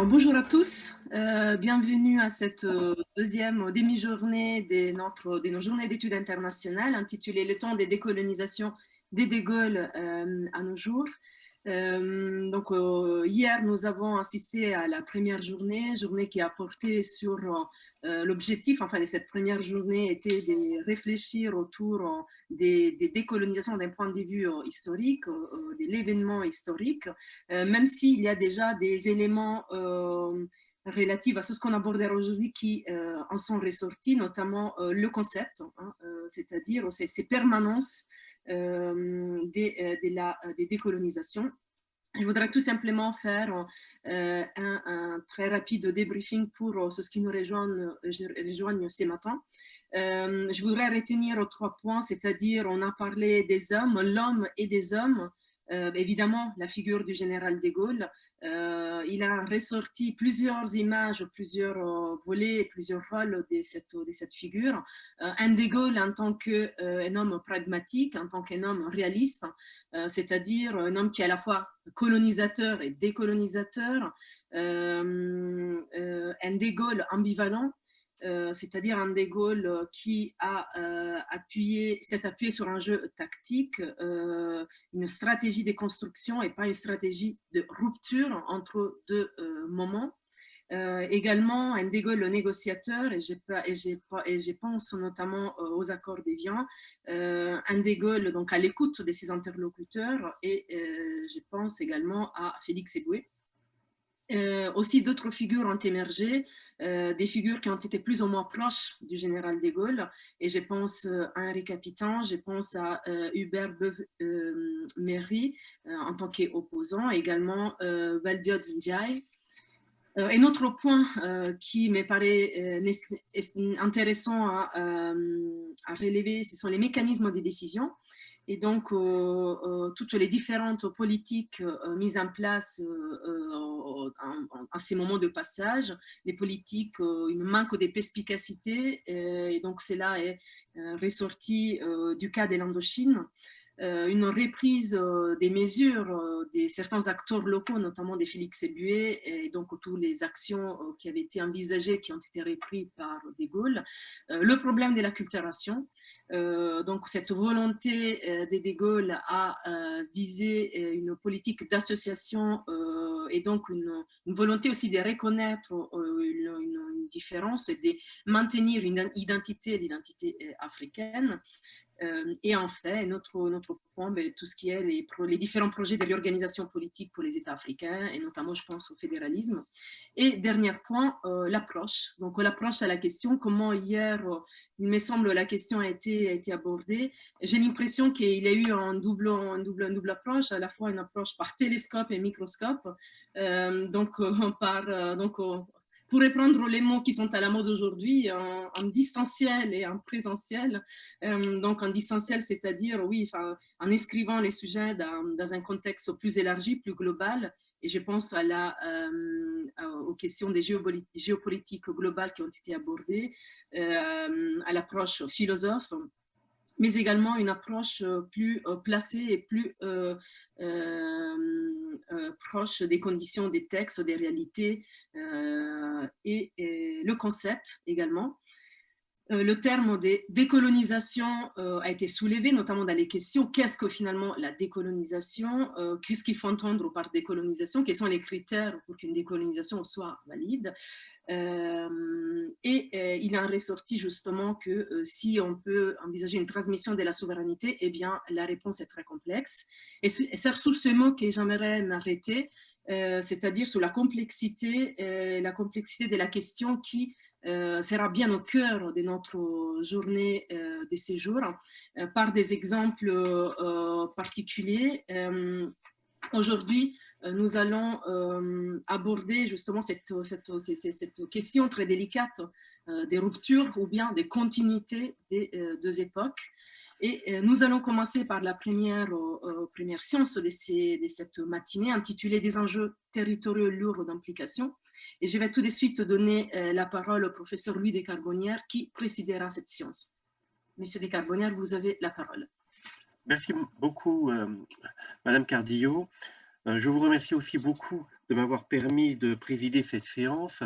Bonjour à tous, bienvenue à cette deuxième demi-journée de nos journées d'études internationales intitulée Le temps des décolonisations des De Gaulle à nos jours. Hier, nous avons assisté à la première journée qui a porté sur l'objectif, enfin, de cette première journée était de réfléchir autour des décolonisations d'un point de vue historique, de l'événement historique, même s'il y a déjà des éléments relatifs à ce qu'on abordera aujourd'hui qui en sont ressortis, notamment le concept, hein, c'est-à-dire ces permanences des décolonisations. Je voudrais tout simplement faire un très rapide débriefing pour ceux qui nous rejoignent ce matin. Je voudrais retenir 3 points, c'est-à-dire on a parlé des hommes, l'homme et des hommes, évidemment la figure du général de Gaulle. Il a ressorti plusieurs images, plusieurs volets, plusieurs rôles de cette figure. Un de Gaulle en tant qu'un homme pragmatique, en tant qu'un homme réaliste, c'est-à-dire un homme qui est à la fois colonisateur et décolonisateur, un de Gaulle ambivalent, c'est-à-dire un de Gaulle qui s'est appuyé sur un jeu tactique, une stratégie de construction et pas une stratégie de rupture entre deux moments. Également, un de Gaulle le négociateur, et je pense notamment aux accords d'Évian, un de Gaulle donc à l'écoute de ses interlocuteurs, et je pense également à Félix Éboué. Aussi d'autres figures ont émergé, des figures qui ont été plus ou moins proches du général de Gaulle, et je pense à Henri Capitan, je pense à Hubert Beuve-Méry en tant qu'opposant, également Valdiotte Ndiaye. Un autre point qui me paraît intéressant à relever, ce sont les mécanismes de décision. Et donc, toutes les différentes politiques mises en place en ces moments de passage, les politiques, une manque de perspicacité, et donc cela est ressorti du cas de l'Indochine. Une reprise des mesures de certains acteurs locaux, notamment de Félix Éboué, et donc toutes les actions qui avaient été envisagées, qui ont été reprises par De Gaulle. Le problème de l'acculturation, donc cette volonté de Gaulle à viser une politique d'association et donc une volonté aussi de reconnaître une différence et de maintenir l'identité africaine. Et enfin, notre point, tout ce qui est les différents projets de l'organisation politique pour les États africains, et notamment, je pense, au fédéralisme. Et dernier point, l'approche. Donc, l'approche à la question, comment hier, il me semble, la question a été abordée. J'ai l'impression qu'il y a eu une double approche, à la fois une approche par télescope et microscope. Pour reprendre les mots qui sont à la mode aujourd'hui, en distanciel et en présentiel. Donc en distanciel, c'est-à-dire, oui, en inscrivant les sujets dans un contexte plus élargi, plus global, et je pense aux questions des géopolitiques globales qui ont été abordées, à l'approche philosophe, mais également une approche plus placée et plus proche des conditions des textes, des réalités, et le concept également. Le terme de décolonisation a été soulevé, notamment dans les questions. Qu'est-ce que finalement la décolonisation? Qu'est-ce qu'il faut entendre par décolonisation? Quels sont les critères pour qu'une décolonisation soit valide? Il en ressorti justement que si on peut envisager une transmission de la souveraineté, eh bien, la réponse est très complexe. Et c'est sur ce mot que j'aimerais m'arrêter, c'est-à-dire sur la complexité de la question qui sera bien au cœur de notre journée de séjour, par des exemples particuliers. Aujourd'hui, nous allons aborder justement cette question très délicate des ruptures ou bien des continuités des deux époques. Et nous allons commencer par la première séance de cette matinée, intitulée « Des enjeux territoriaux lourds d'implication ». Et je vais tout de suite donner la parole au professeur Louis Descarbonnières qui présidera cette séance. Monsieur Descarbonnières, vous avez la parole. Merci beaucoup, Madame Cardillo. Je vous remercie aussi beaucoup de m'avoir permis de présider cette séance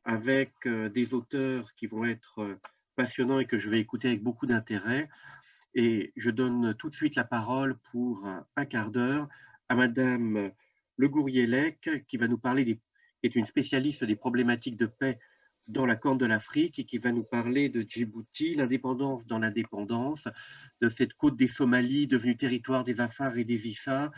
avec des auteurs qui vont être passionnants et que je vais écouter avec beaucoup d'intérêt. Et je donne tout de suite la parole pour un quart d'heure à Madame Le Gouriellec, qui va nous parler qui est une spécialiste des problématiques de paix dans la Corne de l'Afrique et qui va nous parler de Djibouti, l'indépendance dans l'indépendance, de cette côte des Somalies devenue territoire des Afars et des Issa,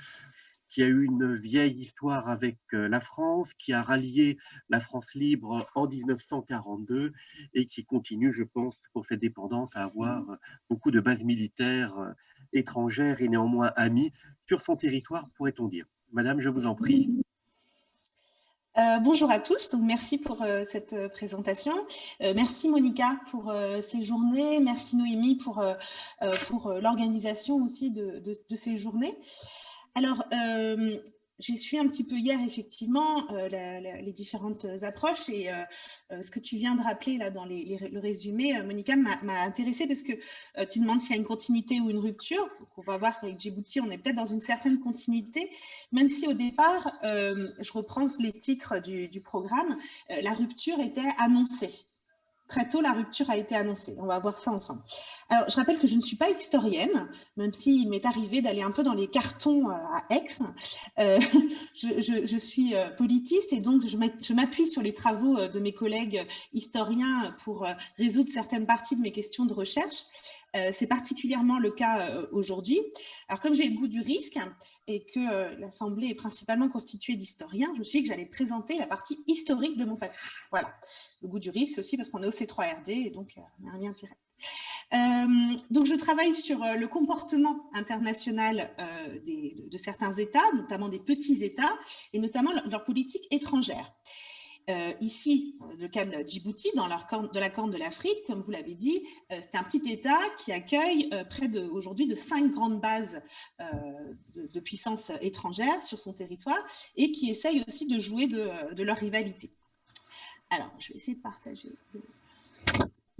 qui a eu une vieille histoire avec la France, qui a rallié la France libre en 1942 et qui continue, je pense, pour cette dépendance, à avoir beaucoup de bases militaires étrangères et néanmoins amies sur son territoire, pourrait-on dire. Madame, je vous en prie. Bonjour à tous, donc merci pour cette présentation. Merci Monica pour ces journées, merci Noémie pour l'organisation aussi de ces journées. Alors, j'ai suivi un petit peu hier, effectivement, les différentes approches et ce que tu viens de rappeler là dans le résumé, Monica, m'a intéressée parce que tu demandes s'il y a une continuité ou une rupture. Donc, on va voir qu'avec Djibouti, on est peut-être dans une certaine continuité, même si au départ, je reprends les titres du programme, la rupture était annoncée. Très tôt, la rupture a été annoncée. On va voir ça ensemble. Alors, je rappelle que je ne suis pas historienne, même s'il m'est arrivé d'aller un peu dans les cartons à Aix. Je suis politiste et donc je m'appuie sur les travaux de mes collègues historiens pour résoudre certaines parties de mes questions de recherche. C'est particulièrement le cas aujourd'hui. Alors, comme j'ai le goût du risque et que l'Assemblée est principalement constituée d'historiens, je me suis dit que j'allais présenter la partie historique de mon papier. Voilà. Le goût du risque, c'est aussi parce qu'on est au C3RD et donc il y a un lien direct. Donc, je travaille sur le comportement international de certains États, notamment des petits États, et notamment leur politique étrangère. Ici, le cas de Djibouti, dans la Corne de l'Afrique, comme vous l'avez dit, c'est un petit État qui accueille près aujourd'hui de 5 grandes bases de puissance étrangère sur son territoire et qui essaye aussi de jouer de leur rivalité. Alors, je vais essayer de partager.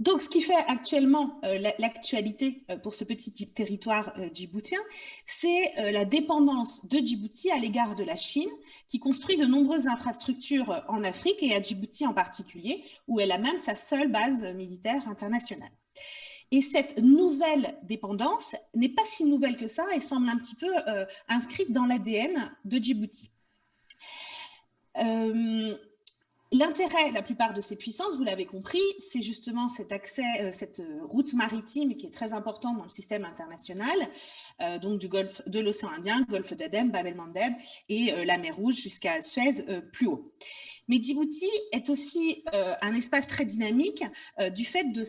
Donc, ce qui fait actuellement l'actualité pour ce petit territoire djiboutien, c'est la dépendance de Djibouti à l'égard de la Chine, qui construit de nombreuses infrastructures en Afrique et à Djibouti en particulier, où elle a même sa seule base militaire internationale. Et cette nouvelle dépendance n'est pas si nouvelle que ça et semble un petit peu inscrite dans l'ADN de Djibouti. L'intérêt, la plupart de ces puissances, vous l'avez compris, c'est justement cet accès, cette route maritime qui est très importante dans le système international, donc du golfe de l'océan Indien, golfe d'Aden, Bab el-Mandeb et la mer Rouge jusqu'à Suez plus haut. Mais Djibouti est aussi un espace très dynamique du fait de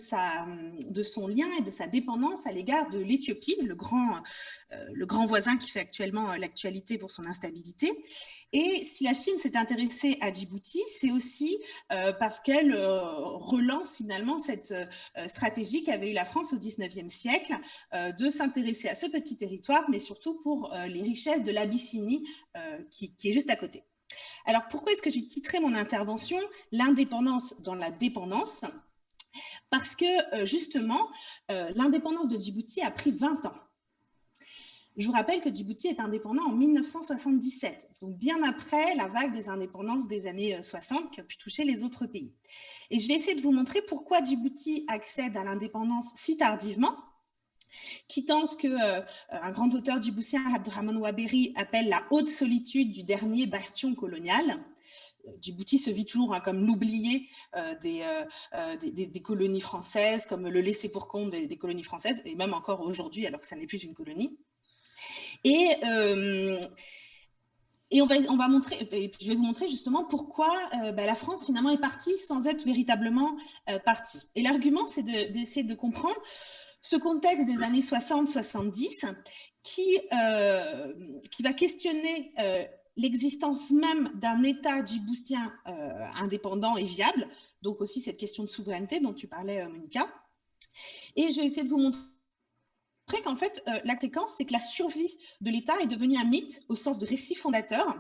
son lien et de sa dépendance à l'égard de l'Éthiopie, le grand voisin qui fait actuellement l'actualité pour son instabilité. Et si la Chine s'est intéressée à Djibouti, c'est aussi parce qu'elle relance finalement cette stratégie qu'avait eu la France au XIXe siècle de s'intéresser à ce petit territoire, mais surtout pour les richesses de l'Abyssinie qui est juste à côté. Alors, pourquoi est-ce que j'ai titré mon intervention « L'indépendance dans la dépendance » ? Parce que, justement, l'indépendance de Djibouti a pris 20 ans. Je vous rappelle que Djibouti est indépendant en 1977, donc bien après la vague des indépendances des années 60 qui a pu toucher les autres pays. Et je vais essayer de vous montrer pourquoi Djibouti accède à l'indépendance si tardivement, quittant ce qu'un grand auteur djiboutien, Abderrahmane Ouaberi, appelle la haute solitude du dernier bastion colonial. Djibouti se vit toujours comme l'oublié des colonies françaises, comme le laissé pour compte des colonies françaises, et même encore aujourd'hui, alors que ça n'est plus une colonie. Et on va montrer, je vais vous montrer justement pourquoi la France finalement est partie sans être véritablement partie. Et l'argument, c'est d'essayer de comprendre ce contexte des années 60-70 qui va questionner l'existence même d'un État djiboutien indépendant et viable, donc aussi cette question de souveraineté dont tu parlais, Monica. Et je vais essayer de vous montrer qu'en fait, la conséquence, c'est que la survie de l'État est devenue un mythe au sens de récit fondateur,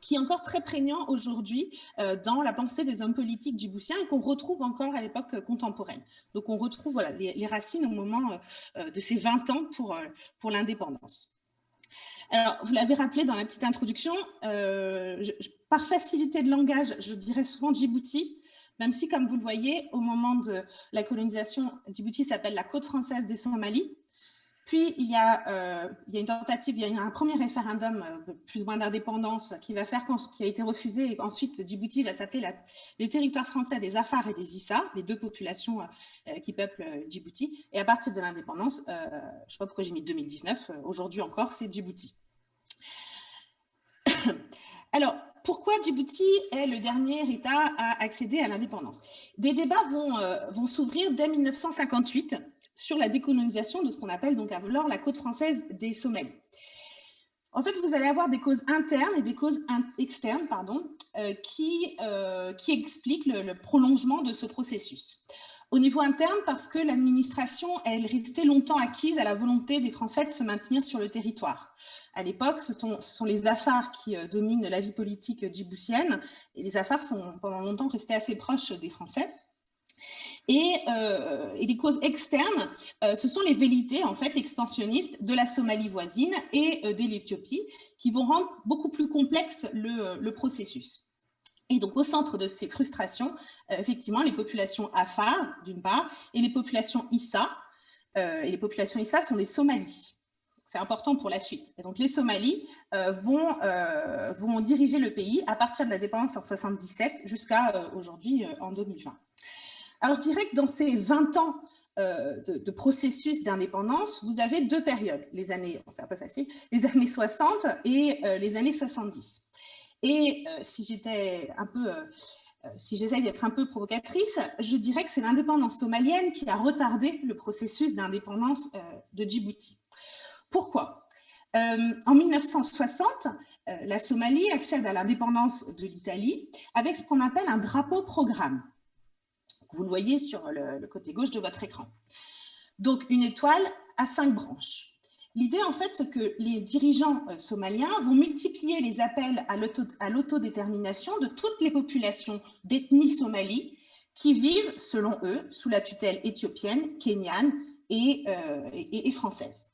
qui est encore très prégnant aujourd'hui dans la pensée des hommes politiques djiboutiens et qu'on retrouve encore à l'époque contemporaine. Donc, on retrouve les racines au moment de ces 20 ans pour l'indépendance. Alors, vous l'avez rappelé dans la petite introduction, par facilité de langage, je dirais souvent Djibouti, même si, comme vous le voyez, au moment de la colonisation, Djibouti s'appelle la côte française des Somalies. Puis, il y a une tentative, il y a un premier référendum plus ou moins d'indépendance qui a été refusé. Et ensuite, Djibouti va s'appeler le territoire français des Afars et des Issa, les deux populations qui peuplent Djibouti. Et à partir de l'indépendance, je ne sais pas pourquoi j'ai mis 2019, aujourd'hui encore, c'est Djibouti. Alors, pourquoi Djibouti est le dernier État à accéder à l'indépendance? Des débats vont s'ouvrir dès 1958 sur la décolonisation de ce qu'on appelle donc alors la côte française des Somalies. En fait, vous allez avoir des causes internes et des causes externes qui expliquent le prolongement de ce processus. Au niveau interne, parce que l'administration, elle restait longtemps acquise à la volonté des Français de se maintenir sur le territoire. À l'époque, ce sont les Afars qui dominent la vie politique djiboutienne, et les Afars sont pendant longtemps restés assez proches des Français. Et les causes externes, ce sont les velléités en fait expansionnistes de la Somalie voisine et de l'Éthiopie qui vont rendre beaucoup plus complexe le processus. Et donc au centre de ces frustrations, effectivement, les populations Afar d'une part et les populations Issa. Et les populations Issa sont des Somalis. C'est important pour la suite. Et donc les Somalis vont diriger le pays à partir de la dépendance en 1977 jusqu'à aujourd'hui en 2020. Alors, je dirais que dans ces 20 ans de processus d'indépendance, vous avez deux périodes, les années, c'est un peu facile, les années 60 et les années 70. Et si j'essaie d'être un peu provocatrice, je dirais que c'est l'indépendance somalienne qui a retardé le processus d'indépendance de Djibouti. Pourquoi ? En 1960, la Somalie accède à l'indépendance de l'Italie avec ce qu'on appelle un drapeau-programme. Vous le voyez sur le côté gauche de votre écran. Donc, une étoile à 5 branches. L'idée, en fait, c'est que les dirigeants somaliens vont multiplier les appels à l'autodétermination de toutes les populations d'ethnie somalie qui vivent, selon eux, sous la tutelle éthiopienne, kenyane et française.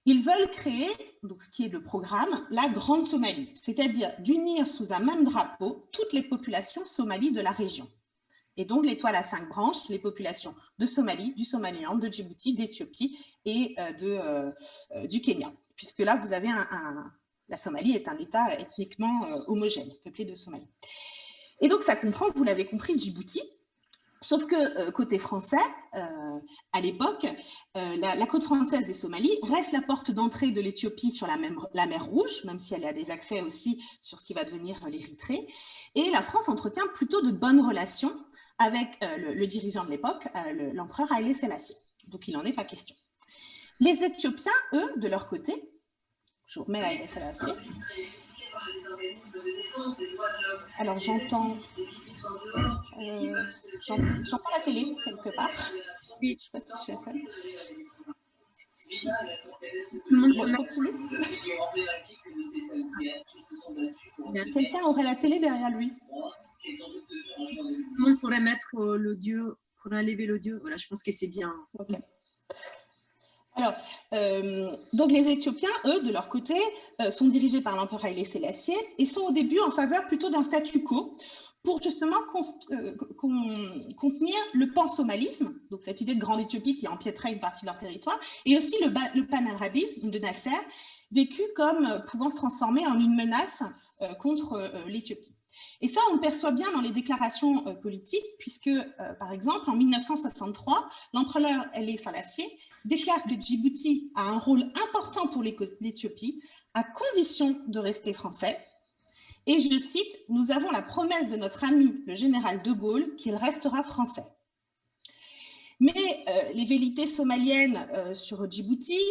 Ils veulent créer, donc ce qui est le programme, la Grande Somalie, c'est-à-dire d'unir sous un même drapeau toutes les populations somalies de la région. Et donc, l'étoile à 5 branches, les populations de Somalie, du Somaliland, de Djibouti, d'Éthiopie et du Kenya. Puisque là, vous avez la Somalie est un État ethniquement homogène, peuplé de Somalie. Et donc, ça comprend, vous l'avez compris, Djibouti. Sauf que côté français, à l'époque, la côte française des Somalies reste la porte d'entrée de l'Éthiopie sur la mer Rouge, même si elle a des accès aussi sur ce qui va devenir l'Érythrée. Et la France entretient plutôt de bonnes relations avec le dirigeant de l'époque, l'empereur Haïlé Sélassié. Donc, il n'en est pas question. Les Éthiopiens, eux, de leur côté, je vous remets Haïlé Sélassié. Alors, j'entends la télé quelque part. Oui. Je ne sais pas si je suis la seule. Bon, je continue. Quelqu'un aurait la télé derrière lui. Tout le monde pourrait mettre l'audio, pourrait enlever l'audio. Voilà, je pense que c'est bien. Okay. Alors, donc les Éthiopiens, eux, de leur côté, sont dirigés par l'empereur Haïlé Sélassié et sont au début en faveur plutôt d'un statu quo pour justement contenir le pan-somalisme, donc cette idée de grande Éthiopie qui empiéterait une partie de leur territoire, et aussi le pan-arabisme de Nasser, vécu comme pouvant se transformer en une menace contre l'Éthiopie. Et ça, on le perçoit bien dans les déclarations politiques, puisque, par exemple, en 1963, l'empereur Haïlé Sélassié déclare que Djibouti a un rôle important pour l'Éthiopie, à condition de rester français. Et je cite, « Nous avons la promesse de notre ami, le général de Gaulle, qu'il restera français. » Mais les velléités somaliennes sur Djibouti,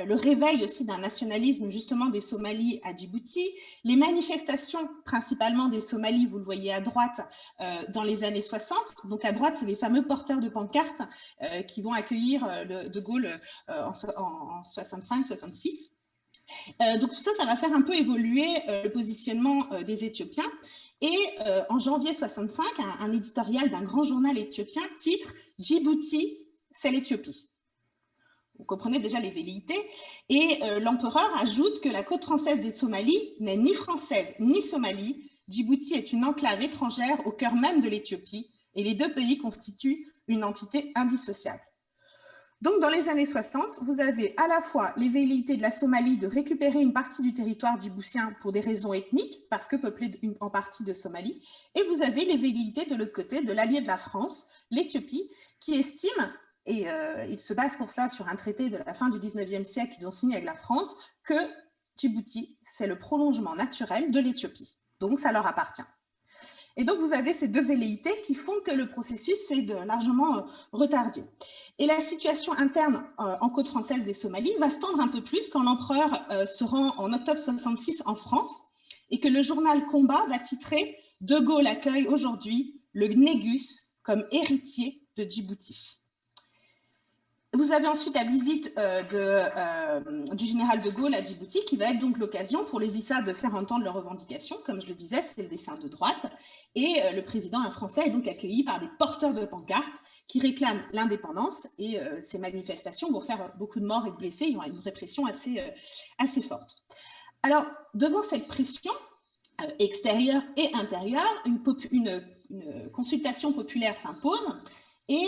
le réveil aussi d'un nationalisme justement des Somalis à Djibouti, les manifestations principalement des Somalis, vous le voyez à droite, dans les années 60. Donc à droite, c'est les fameux porteurs de pancartes qui vont accueillir de Gaulle en 65-66. Donc tout ça, ça va faire un peu évoluer le positionnement des Éthiopiens. Et en janvier 65, un éditorial d'un grand journal éthiopien titre « Djibouti, c'est l'Éthiopie ». Vous comprenez déjà les velléités. Et l'empereur ajoute que la côte française des Somalies n'est ni française ni somalie. Djibouti est une enclave étrangère au cœur même de l'Éthiopie et les deux pays constituent une entité indissociable. Donc, dans les années 60, vous avez à la fois les velléités de la Somalie de récupérer une partie du territoire djiboutien pour des raisons ethniques, parce que peuplé en partie de Somalie, et vous avez les velléités de l'autre côté de l'allié de la France, l'Éthiopie, qui estime, et il se base pour cela sur un traité de la fin du 19e siècle qu'ils ont signé avec la France, que Djibouti, c'est le prolongement naturel de l'Éthiopie. Donc, ça leur appartient. Et donc, vous avez ces deux velléités qui font que le processus s'est largement retardé. Et la situation interne en côte française des Somalies va se tendre un peu plus quand l'empereur se rend en octobre 66 en France et que le journal Combat va titrer « De Gaulle accueille aujourd'hui le Négus comme héritier de Djibouti ». Vous avez ensuite la visite du général de Gaulle à Djibouti, qui va être donc l'occasion pour les ISA de faire entendre leurs revendications. Comme je le disais, c'est le dessin de droite. Et le président français est donc accueilli par des porteurs de pancartes qui réclament l'indépendance. Et ces manifestations vont faire beaucoup de morts et de blessés. Il y aura une répression assez forte. Alors, devant cette pression extérieure et intérieure, une consultation populaire s'impose. Et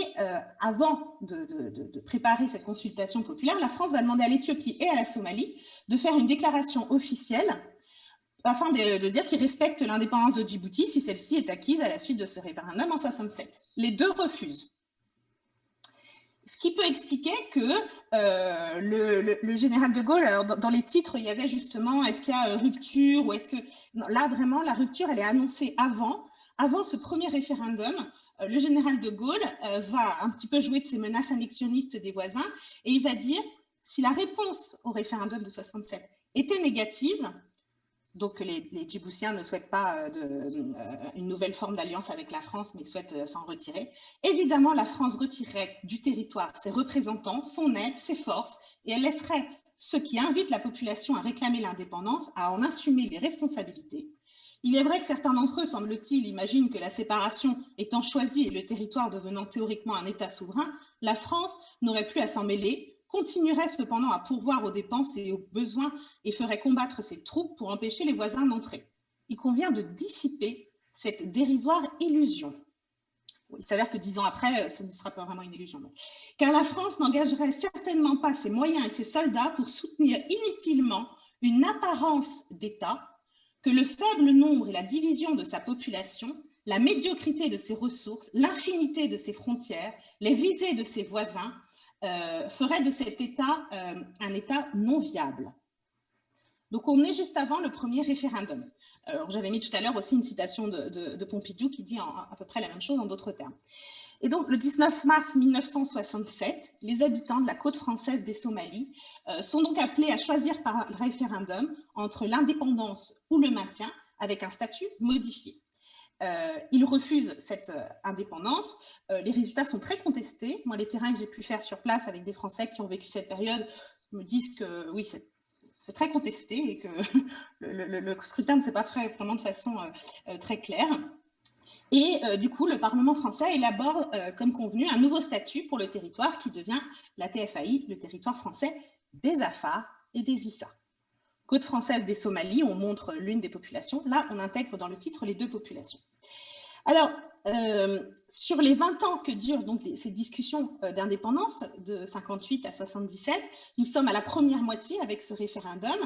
avant de préparer cette consultation populaire, la France va demander à l'Éthiopie et à la Somalie de faire une déclaration officielle afin de dire qu'ils respectent l'indépendance de Djibouti si celle-ci est acquise à la suite de ce référendum en 67. Les deux refusent. Ce qui peut expliquer que le général de Gaulle, alors dans les titres, il y avait justement, est-ce qu'il y a rupture ou est-ce que... Non, là, vraiment, la rupture, elle est annoncée avant ce premier référendum. Le général de Gaulle va un petit peu jouer de ses menaces annexionnistes des voisins et il va dire, si la réponse au référendum de 67 était négative, donc les Djiboutiens ne souhaitent pas une nouvelle forme d'alliance avec la France, mais souhaitent s'en retirer, évidemment, la France retirerait du territoire ses représentants, son aide, ses forces, et elle laisserait ceux qui invitent la population à réclamer l'indépendance à en assumer les responsabilités. Il est vrai que certains d'entre eux, semble-t-il, imaginent que la séparation étant choisie et le territoire devenant théoriquement un État souverain, la France n'aurait plus à s'en mêler, continuerait cependant à pourvoir aux dépenses et aux besoins et ferait combattre ses troupes pour empêcher les voisins d'entrer. Il convient de dissiper cette dérisoire illusion. Il s'avère que 10 ans après, ce ne sera pas vraiment une illusion. Non. Car la France n'engagerait certainement pas ses moyens et ses soldats pour soutenir inutilement une apparence d'État que le faible nombre et la division de sa population, la médiocrité de ses ressources, l'infinité de ses frontières, les visées de ses voisins, feraient de cet État un État non viable. Donc on est juste avant le premier référendum. Alors j'avais mis tout à l'heure aussi une citation de Pompidou qui dit à peu près la même chose en d'autres termes. Et donc, le 19 mars 1967, les habitants de la côte française des Somalies sont donc appelés à choisir par référendum entre l'indépendance ou le maintien avec un statut modifié. Ils refusent cette indépendance. Les résultats sont très contestés. Moi, les terrains que j'ai pu faire sur place avec des Français qui ont vécu cette période me disent que oui, c'est très contesté et que le scrutin ne s'est pas fait vraiment de façon très claire. Et du coup, le Parlement français élabore, comme convenu, un nouveau statut pour le territoire qui devient la TFAI, le territoire français des Afars et des Issa. Côte française des Somalies, on montre l'une des populations. Là, on intègre dans le titre les deux populations. Alors, sur les 20 ans que durent donc ces discussions d'indépendance, de 58 à 77, nous sommes à la première moitié avec ce référendum.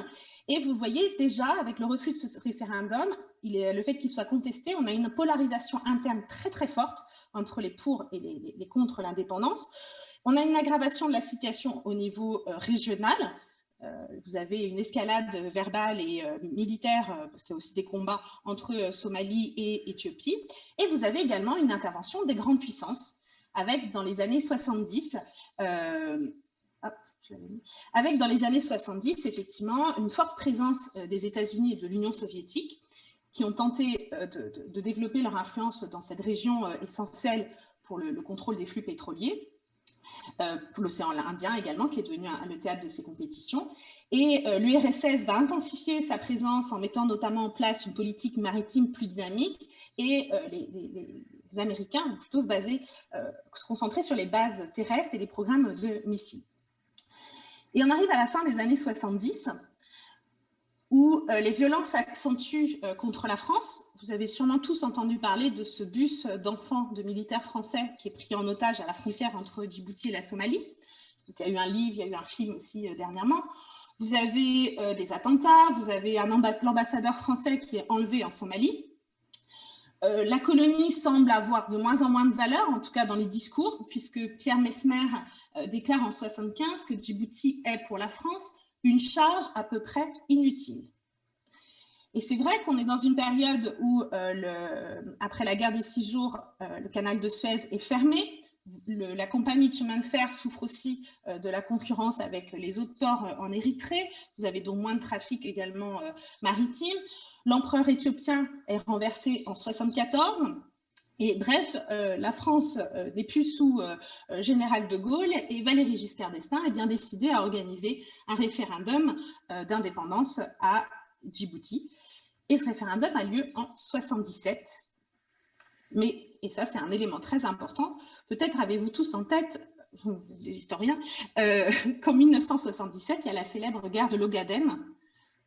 Et vous voyez déjà, avec le refus de ce référendum, le fait qu'il soit contesté, on a une polarisation interne très très forte entre les pour et les contre l'indépendance. On a une aggravation de la situation au niveau régional. Vous avez une escalade verbale et militaire, parce qu'il y a aussi des combats entre Somalie et Éthiopie. Et vous avez également une intervention des grandes puissances, avec dans les années 70, effectivement, une forte présence des États-Unis et de l'Union soviétique, qui ont tenté de développer leur influence dans cette région essentielle pour le contrôle des flux pétroliers. Pour l'océan Indien également, qui est devenu le théâtre de ces compétitions. Et l'URSS va intensifier sa présence en mettant notamment en place une politique maritime plus dynamique et les Américains vont plutôt se concentrer sur les bases terrestres et les programmes de missiles. Et on arrive à la fin des années 70, où les violences s'accentuent contre la France. Vous avez sûrement tous entendu parler de ce bus d'enfants de militaires français qui est pris en otage à la frontière entre Djibouti et la Somalie. Donc, il y a eu un livre, il y a eu un film aussi dernièrement. Vous avez des attentats, vous avez l'ambassadeur français qui est enlevé en Somalie. La colonie semble avoir de moins en moins de valeur, en tout cas dans les discours, puisque Pierre Messmer déclare en 1975 que Djibouti est pour la France une charge à peu près inutile. Et c'est vrai qu'on est dans une période où, après la guerre des 6 jours, le canal de Suez est fermé. La compagnie de chemin de fer souffre aussi de la concurrence avec les autres ports en Érythrée. Vous avez donc moins de trafic également maritime. L'empereur éthiopien est renversé en 1974. Et bref, la France n'est plus sous général de Gaulle et Valéry Giscard d'Estaing a bien décidé à organiser un référendum d'indépendance à Djibouti. Et ce référendum a lieu en 1977. Mais, et ça c'est un élément très important, peut-être avez-vous tous en tête, les historiens, qu'en 1977, il y a la célèbre guerre de l'Ogaden,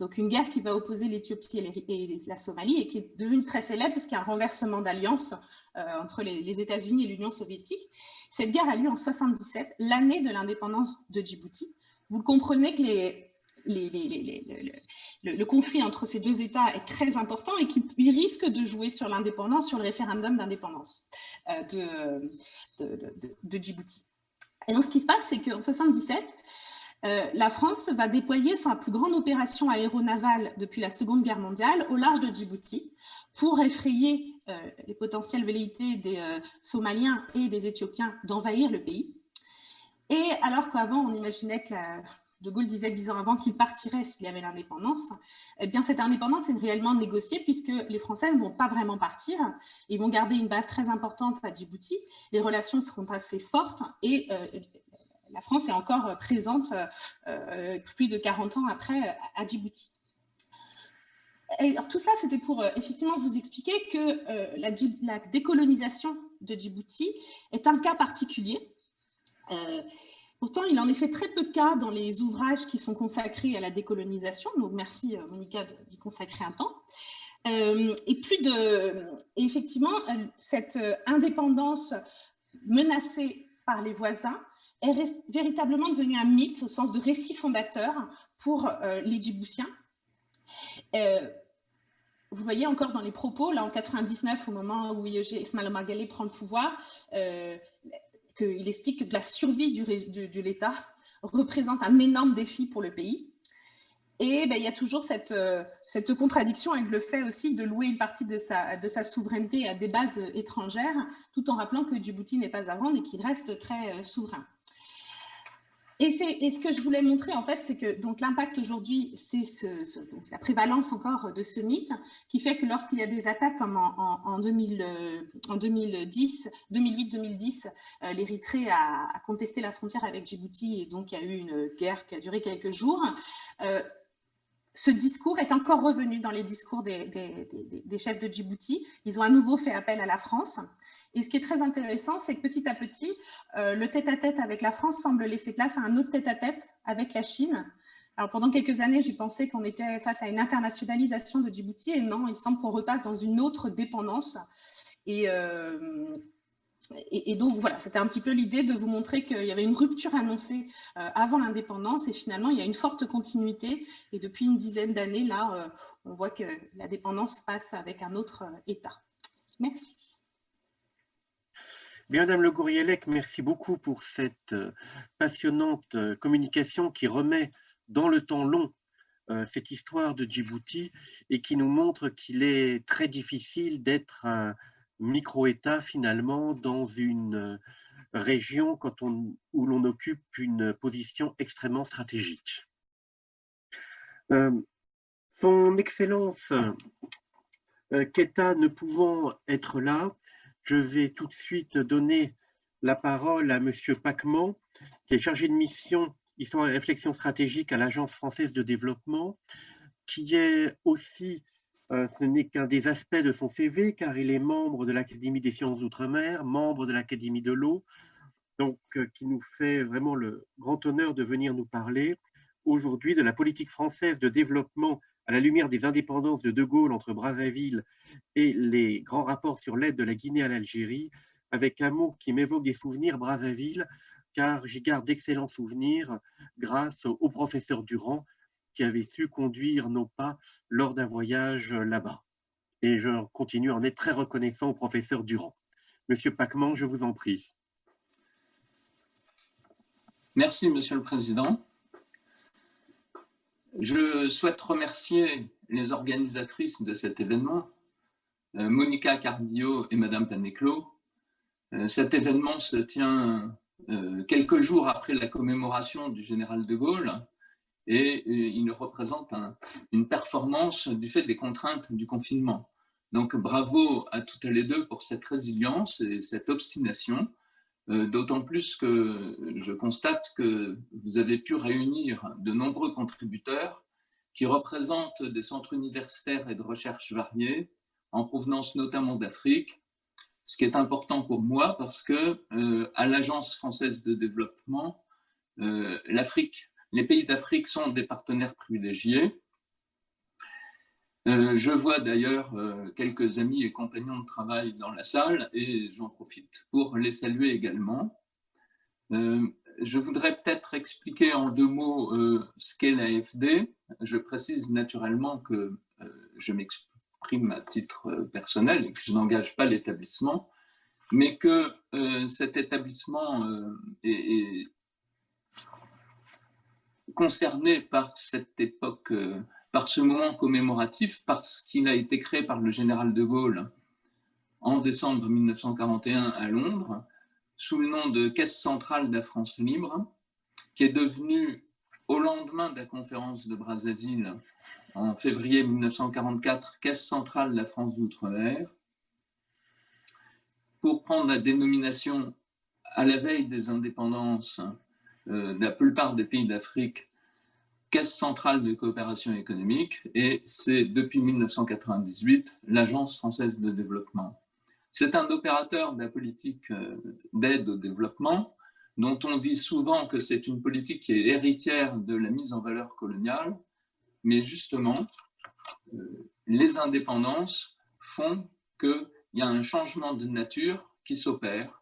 donc une guerre qui va opposer l'Éthiopie et la Somalie et qui est devenue très célèbre parce qu'il y a un renversement d'alliance entre les États-Unis et l'Union soviétique. Cette guerre a lieu en 1977, l'année de l'indépendance de Djibouti. Vous comprenez que le conflit entre ces deux États est très important et qu'il risque de jouer sur l'indépendance, sur le référendum d'indépendance de Djibouti. Et donc ce qui se passe, c'est qu'en 1977, la France va déployer sa plus grande opération aéronavale depuis la Seconde Guerre mondiale au large de Djibouti pour effrayer les potentielles velléités des Somaliens et des Éthiopiens d'envahir le pays. Et alors qu'avant, on imaginait que De Gaulle disait 10 ans avant qu'il partirait s'il y avait l'indépendance, eh bien cette indépendance est réellement négociée puisque les Français ne vont pas vraiment partir, ils vont garder une base très importante à Djibouti, les relations seront assez fortes et la France est encore présente plus de 40 ans après à Djibouti. Et alors, tout cela, c'était pour effectivement vous expliquer que la décolonisation de Djibouti est un cas particulier. Pourtant, il en est fait très peu de cas dans les ouvrages qui sont consacrés à la décolonisation. Donc, merci Monica d'y consacrer un temps. Et effectivement, cette indépendance menacée par les voisins est véritablement devenu un mythe au sens de récit fondateur pour les Djiboutiens. Vous voyez encore dans les propos, là en 99, au moment où Ismaël Omar Guelleh prend le pouvoir, qu'il explique que la survie de l'État représente un énorme défi pour le pays. Et il y a toujours cette contradiction avec le fait aussi de louer une partie de sa souveraineté à des bases étrangères, tout en rappelant que Djibouti n'est pas à vendre et qu'il reste très souverain. Et ce que je voulais montrer, en fait, c'est que l'impact aujourd'hui, c'est la prévalence encore de ce mythe qui fait que lorsqu'il y a des attaques comme en 2008-2010, l'Érythrée a contesté la frontière avec Djibouti et donc il y a eu une guerre qui a duré quelques jours. Ce discours est encore revenu dans les discours des chefs de Djibouti. Ils ont à nouveau fait appel à la France. Et ce qui est très intéressant, c'est que petit à petit, le tête-à-tête avec la France semble laisser place à un autre tête-à-tête avec la Chine. Alors pendant quelques années, j'ai pensé qu'on était face à une internationalisation de Djibouti et non, il semble qu'on repasse dans une autre dépendance. Et donc voilà, c'était un petit peu l'idée de vous montrer qu'il y avait une rupture annoncée avant l'indépendance et finalement il y a une forte continuité et depuis une dizaine d'années là, on voit que la dépendance passe avec un autre État. Merci. Bien, Madame Le Gouriellec, merci beaucoup pour cette passionnante communication qui remet dans le temps long cette histoire de Djibouti et qui nous montre qu'il est très difficile d'être un micro-État finalement dans une région où l'on occupe une position extrêmement stratégique. Son Excellence Keïta ne pouvant être là, je vais tout de suite donner la parole à Monsieur Pacman, qui est chargé de mission Histoire et réflexion stratégique à l'Agence française de développement, qui est aussi, ce n'est qu'un des aspects de son CV, car il est membre de l'Académie des sciences d'outre-mer, membre de l'Académie de l'eau, donc qui nous fait vraiment le grand honneur de venir nous parler aujourd'hui de la politique française de développement à la lumière des indépendances de Gaulle entre Brazzaville et les grands rapports sur l'aide de la Guinée à l'Algérie, avec un mot qui m'évoque des souvenirs, Brazzaville, car j'y garde d'excellents souvenirs grâce au professeur Durand qui avait su conduire nos pas lors d'un voyage là-bas. Et je continue à en être très reconnaissant au professeur Durand. Monsieur Pacman, je vous en prie. Merci, Monsieur le Président. Je souhaite remercier les organisatrices de cet événement, Monica Cardillo et Madame Van Eeklo. Cet événement se tient quelques jours après la commémoration du général de Gaulle et il représente une performance du fait des contraintes du confinement. Donc bravo à toutes les deux pour cette résilience et cette obstination, d'autant plus que je constate que vous avez pu réunir de nombreux contributeurs qui représentent des centres universitaires et de recherche variés, en provenance notamment d'Afrique, ce qui est important pour moi parce que à l'Agence française de développement, les pays d'Afrique sont des partenaires privilégiés. Je vois d'ailleurs quelques amis et compagnons de travail dans la salle et j'en profite pour les saluer également. Je voudrais peut-être expliquer en 2 mots ce qu'est l'AFD. Je précise naturellement que je m'exprime à titre personnel et que je n'engage pas l'établissement, mais que cet établissement est concerné par cette époque, par ce moment commémoratif, parce qu'il a été créé par le général de Gaulle en décembre 1941 à Londres, sous le nom de Caisse centrale de la France libre, qui est devenue, au lendemain de la conférence de Brazzaville, en février 1944, Caisse centrale de la France d'outre-mer, pour prendre la dénomination à la veille des indépendances de la plupart des pays d'Afrique, Caisse centrale de coopération économique, et c'est depuis 1998 l'Agence française de développement. C'est un opérateur de la politique d'aide au développement, dont on dit souvent que c'est une politique qui est héritière de la mise en valeur coloniale, mais justement, les indépendances font qu'il y a un changement de nature qui s'opère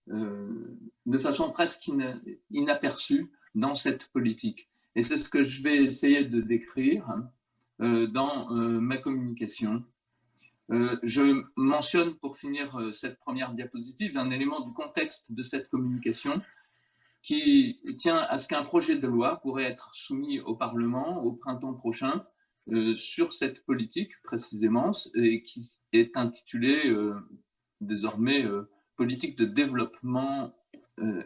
de façon presque inaperçue dans cette politique. Et c'est ce que je vais essayer de décrire dans ma communication. Je mentionne pour finir cette première diapositive un élément du contexte de cette communication qui tient à ce qu'un projet de loi pourrait être soumis au Parlement au printemps prochain sur cette politique précisément, et qui est intitulée désormais politique de développement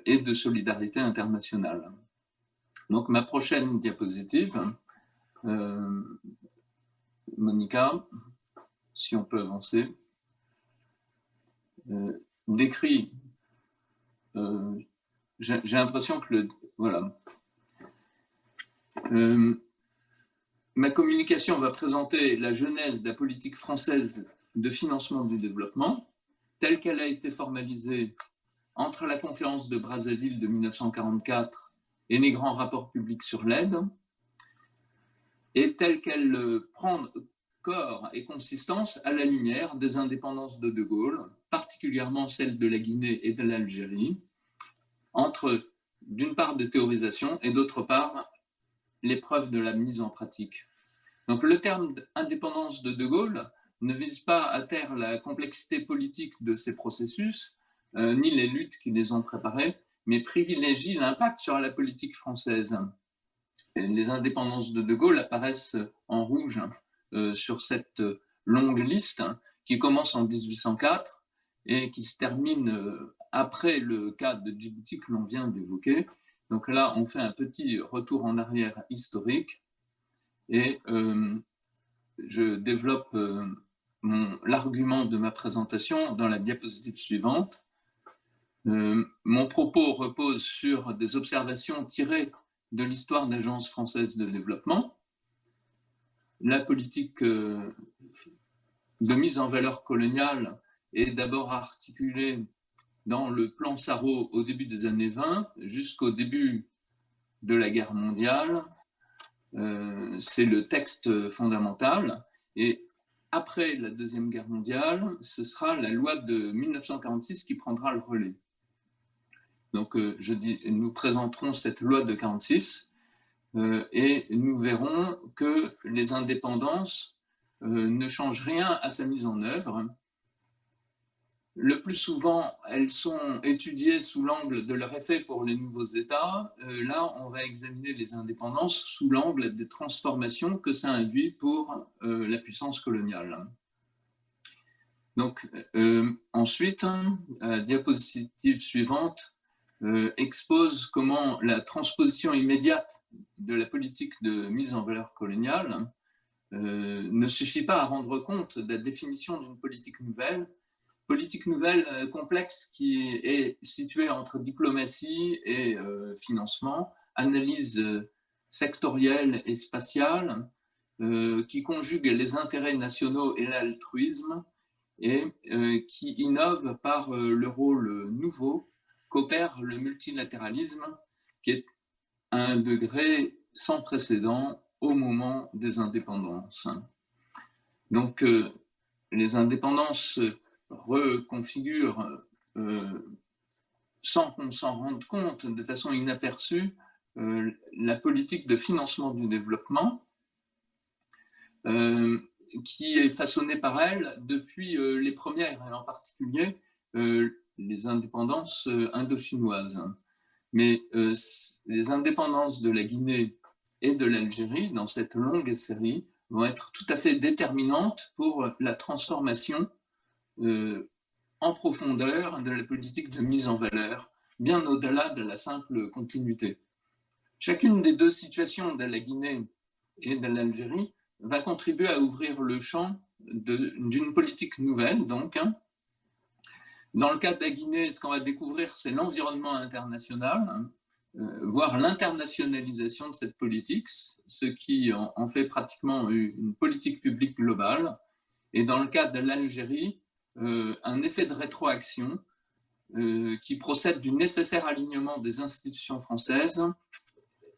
et de solidarité internationale. Donc ma prochaine diapositive, Monica, si on peut avancer, décrit, j'ai l'impression que voilà. Ma communication va présenter la genèse de la politique française de financement du développement, telle qu'elle a été formalisée entre la conférence de Brazzaville de 1944 et les grands rapports publics sur l'aide, et telle qu'elle prend corps et consistance à la lumière des indépendances de De Gaulle, particulièrement celles de la Guinée et de l'Algérie, entre d'une part des théorisations et d'autre part l'épreuve de la mise en pratique. Donc le terme indépendance de De Gaulle ne vise pas à taire la complexité politique de ces processus, ni les luttes qui les ont préparés, mais privilégie l'impact sur la politique française. Et les indépendances de De Gaulle apparaissent en rouge sur cette longue liste qui commence en 1804 et qui se termine après le cas de Djibouti que l'on vient d'évoquer. Donc là, on fait un petit retour en arrière historique et je développe l'argument de ma présentation dans la diapositive suivante. Mon propos repose sur des observations tirées de l'histoire de l'Agence française de développement. La politique de mise en valeur coloniale est d'abord articulée dans le plan Sarraut au début des années 20 jusqu'au début de la guerre mondiale. C'est le texte fondamental. Et après la Deuxième Guerre mondiale, ce sera la loi de 1946 qui prendra le relais. Donc, nous présenterons cette loi de 1946 et nous verrons que les indépendances ne changent rien à sa mise en œuvre. Le plus souvent, elles sont étudiées sous l'angle de leur effet pour les nouveaux États. Là, on va examiner les indépendances sous l'angle des transformations que ça induit pour la puissance coloniale. Donc, ensuite, la diapositive suivante expose comment la transposition immédiate de la politique de mise en valeur coloniale ne suffit pas à rendre compte de la définition d'une politique nouvelle complexe qui est située entre diplomatie et financement, analyse sectorielle et spatiale, qui conjugue les intérêts nationaux et l'altruisme, et qui innove par le rôle nouveau qu'opère le multilatéralisme, qui est à un degré sans précédent au moment des indépendances. Donc, les indépendances reconfigurent, sans qu'on s'en rende compte, de façon inaperçue, la politique de financement du développement, qui est façonnée par elle depuis les premières, et en particulier les indépendances indo-chinoises. Mais les indépendances de la Guinée et de l'Algérie, dans cette longue série, vont être tout à fait déterminantes pour la transformation en profondeur de la politique de mise en valeur, bien au-delà de la simple continuité. Chacune des deux situations de la Guinée et de l'Algérie va contribuer à ouvrir le champ d'une politique nouvelle, donc. Dans le cas de la Guinée, ce qu'on va découvrir, c'est l'environnement international, voire l'internationalisation de cette politique, ce qui en fait pratiquement une politique publique globale. Et dans le cas de l'Algérie, un effet de rétroaction qui procède du nécessaire alignement des institutions françaises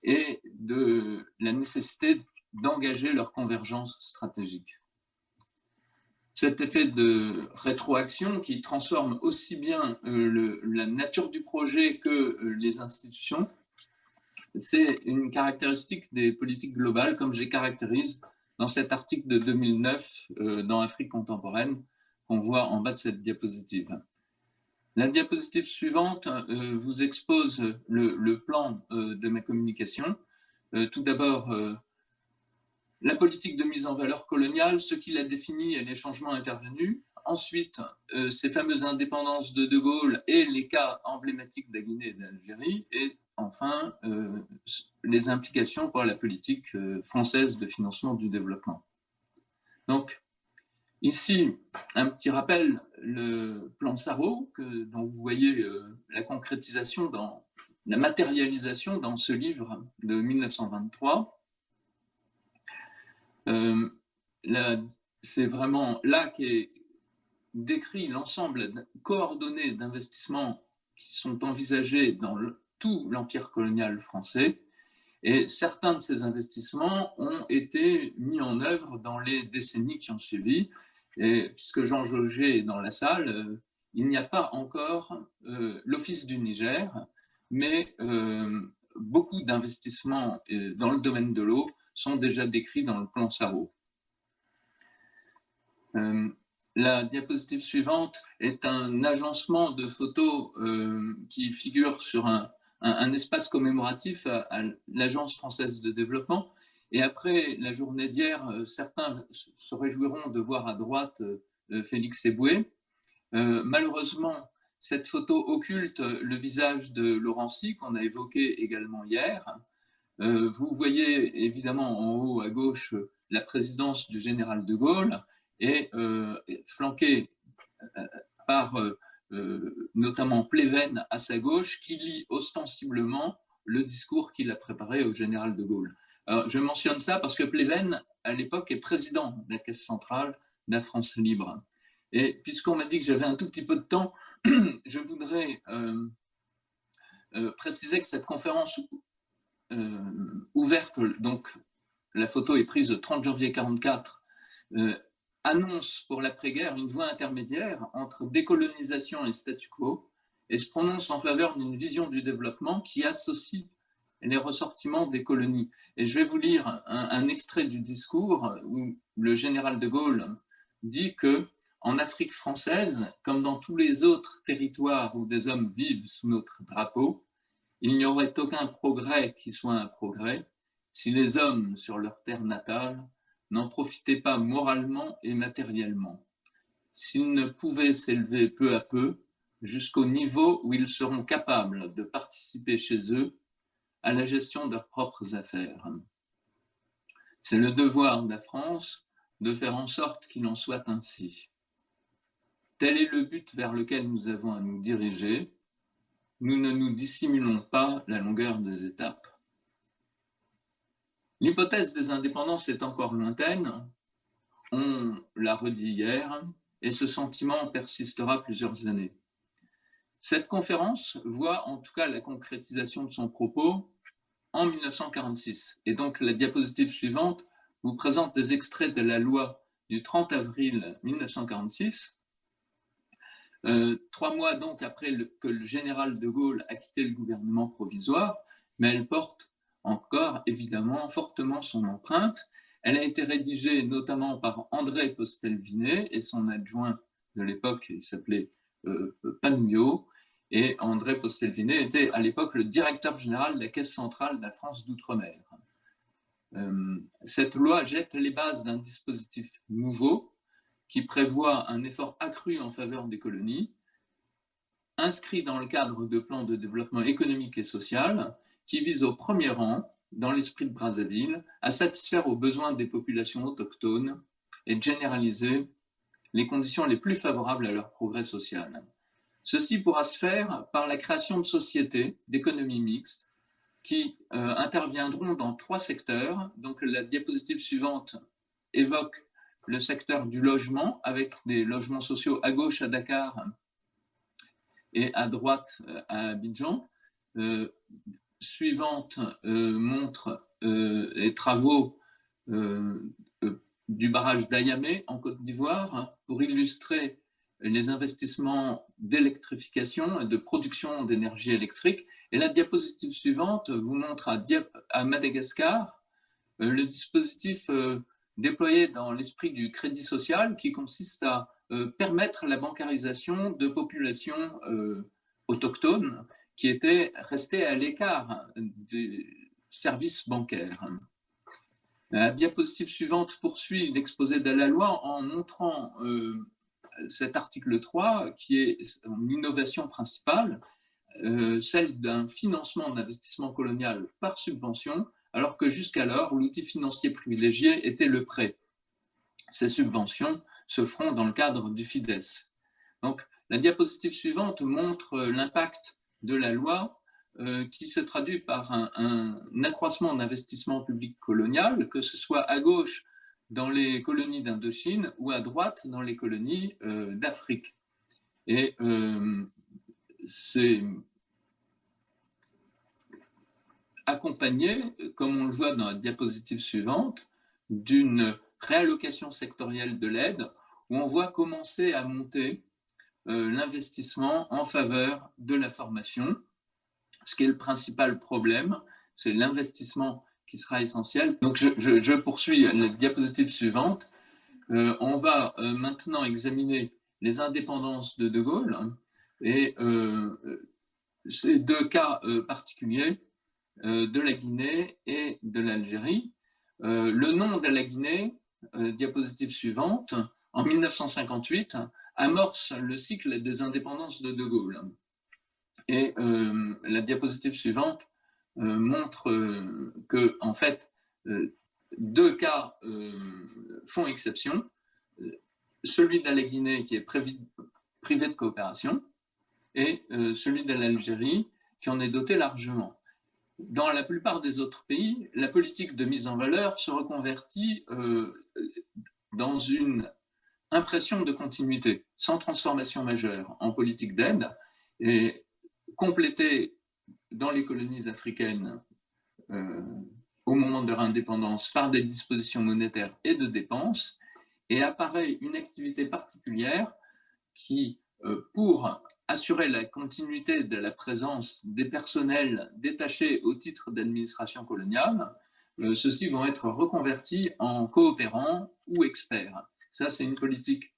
et de la nécessité d'engager leur convergence stratégique. Cet effet de rétroaction qui transforme aussi bien la nature du projet que les institutions, c'est une caractéristique des politiques globales, comme je les caractérise dans cet article de 2009 dans Afrique contemporaine, qu'on voit en bas de cette diapositive. La diapositive suivante vous expose le plan de ma communication. Tout d'abord, la politique de mise en valeur coloniale, ce qui l'a défini et les changements intervenus. Ensuite, ces fameuses indépendances de De Gaulle et les cas emblématiques de la Guinée et de l'Algérie. Et enfin, les implications pour la politique française de financement du développement. Donc, ici, un petit rappel, le plan Sarraut, dont vous voyez la concrétisation, la matérialisation dans ce livre de 1923. C'est vraiment là qu'est décrit l'ensemble coordonné d'investissements qui sont envisagés dans tout l'empire colonial français, et certains de ces investissements ont été mis en œuvre dans les décennies qui ont suivi. Et puisque Jean Jaugé est dans la salle, il n'y a pas encore l'Office du Niger, mais beaucoup d'investissements dans le domaine de l'eau sont déjà décrits dans le plan Sarraut. La diapositive suivante est un agencement de photos qui figure sur un espace commémoratif à l'Agence française de développement. Et après la journée d'hier, certains se réjouiront de voir à droite Félix Eboué. Malheureusement, cette photo occulte le visage de Laurency, qu'on a évoqué également hier. Vous voyez évidemment en haut à gauche la présidence du général de Gaulle et flanquée par notamment Pleven à sa gauche, qui lit ostensiblement le discours qu'il a préparé au général de Gaulle. Alors, je mentionne ça parce que Pleven, à l'époque, est président de la Caisse centrale de la France libre. Et puisqu'on m'a dit que j'avais un tout petit peu de temps, je voudrais préciser que cette conférence ouverte, donc la photo est prise le 30 janvier 1944, annonce pour l'après-guerre une voie intermédiaire entre décolonisation et statu quo et se prononce en faveur d'une vision du développement qui associe les ressortiments des colonies. Et je vais vous lire un extrait du discours où le général de Gaulle dit que en Afrique française, comme dans tous les autres territoires où des hommes vivent sous notre drapeau, il n'y aurait aucun progrès qui soit un progrès si les hommes sur leur terre natale n'en profitaient pas moralement et matériellement, s'ils ne pouvaient s'élever peu à peu jusqu'au niveau où ils seront capables de participer chez eux à la gestion de leurs propres affaires. C'est le devoir de la France de faire en sorte qu'il en soit ainsi. Tel est le but vers lequel nous avons à nous diriger. Nous ne nous dissimulons pas la longueur des étapes. L'hypothèse des indépendances est encore lointaine, on l'a redit hier, et ce sentiment persistera plusieurs années. Cette conférence voit en tout cas la concrétisation de son propos en 1946. Et donc la diapositive suivante vous présente des extraits de la loi du 30 avril 1946, 3 mois donc après que le général de Gaulle a quitté le gouvernement provisoire, mais elle porte encore évidemment fortement son empreinte. Elle a été rédigée notamment par André Postel-Vinet et son adjoint de l'époque, il s'appelait Panouillot, et André Postel-Vinet était à l'époque le directeur général de la Caisse centrale de la France d'outre-mer. Cette loi jette les bases d'un dispositif nouveau qui prévoit un effort accru en faveur des colonies, inscrit dans le cadre de plans de développement économique et social, qui vise au premier rang, dans l'esprit de Brazzaville, à satisfaire aux besoins des populations autochtones et de généraliser les conditions les plus favorables à leur progrès social. Ceci pourra se faire par la création de sociétés d'économie mixte qui interviendront dans 3 secteurs. Donc la diapositive suivante évoque le secteur du logement, avec des logements sociaux à gauche à Dakar et à droite à Abidjan. Suivante montre les travaux du barrage d'Ayamé en Côte d'Ivoire pour illustrer les investissements d'électrification et de production d'énergie électrique. Et la diapositive suivante vous montre à Madagascar le dispositif déployé dans l'esprit du crédit social qui consiste à permettre la bancarisation de populations autochtones qui étaient restées à l'écart des services bancaires. La diapositive suivante poursuit l'exposé de la loi en montrant cet article 3 qui est une innovation principale, celle d'un financement d'investissement colonial par subvention, alors que jusqu'alors, l'outil financier privilégié était le prêt. Ces subventions se feront dans le cadre du FIDES. Donc, la diapositive suivante montre l'impact de la loi qui se traduit par un accroissement d'investissement public colonial, que ce soit à gauche dans les colonies d'Indochine ou à droite dans les colonies d'Afrique. Et c'est accompagné, comme on le voit dans la diapositive suivante, d'une réallocation sectorielle de l'aide, où on voit commencer à monter l'investissement en faveur de la formation. Ce qui est le principal problème, c'est l'investissement qui sera essentiel. Donc je poursuis la diapositive suivante. On va maintenant examiner les indépendances de De Gaulle et ces 2 cas particuliers de la Guinée et de l'Algérie. Le nom de la Guinée, diapositive suivante, en 1958, amorce le cycle des indépendances de De Gaulle. Et la diapositive suivante montre que, en fait, 2 cas font exception. Celui de la Guinée qui est privé de coopération et celui de l'Algérie qui en est doté largement. Dans la plupart des autres pays, la politique de mise en valeur se reconvertit dans une impression de continuité, sans transformation majeure en politique d'aide, et complétée dans les colonies africaines au moment de leur indépendance par des dispositions monétaires et de dépenses, et apparaît une activité particulière qui, pour assurer la continuité de la présence des personnels détachés au titre d'administration coloniale, ceux-ci vont être reconvertis en coopérants ou experts. Ça, c'est une politique,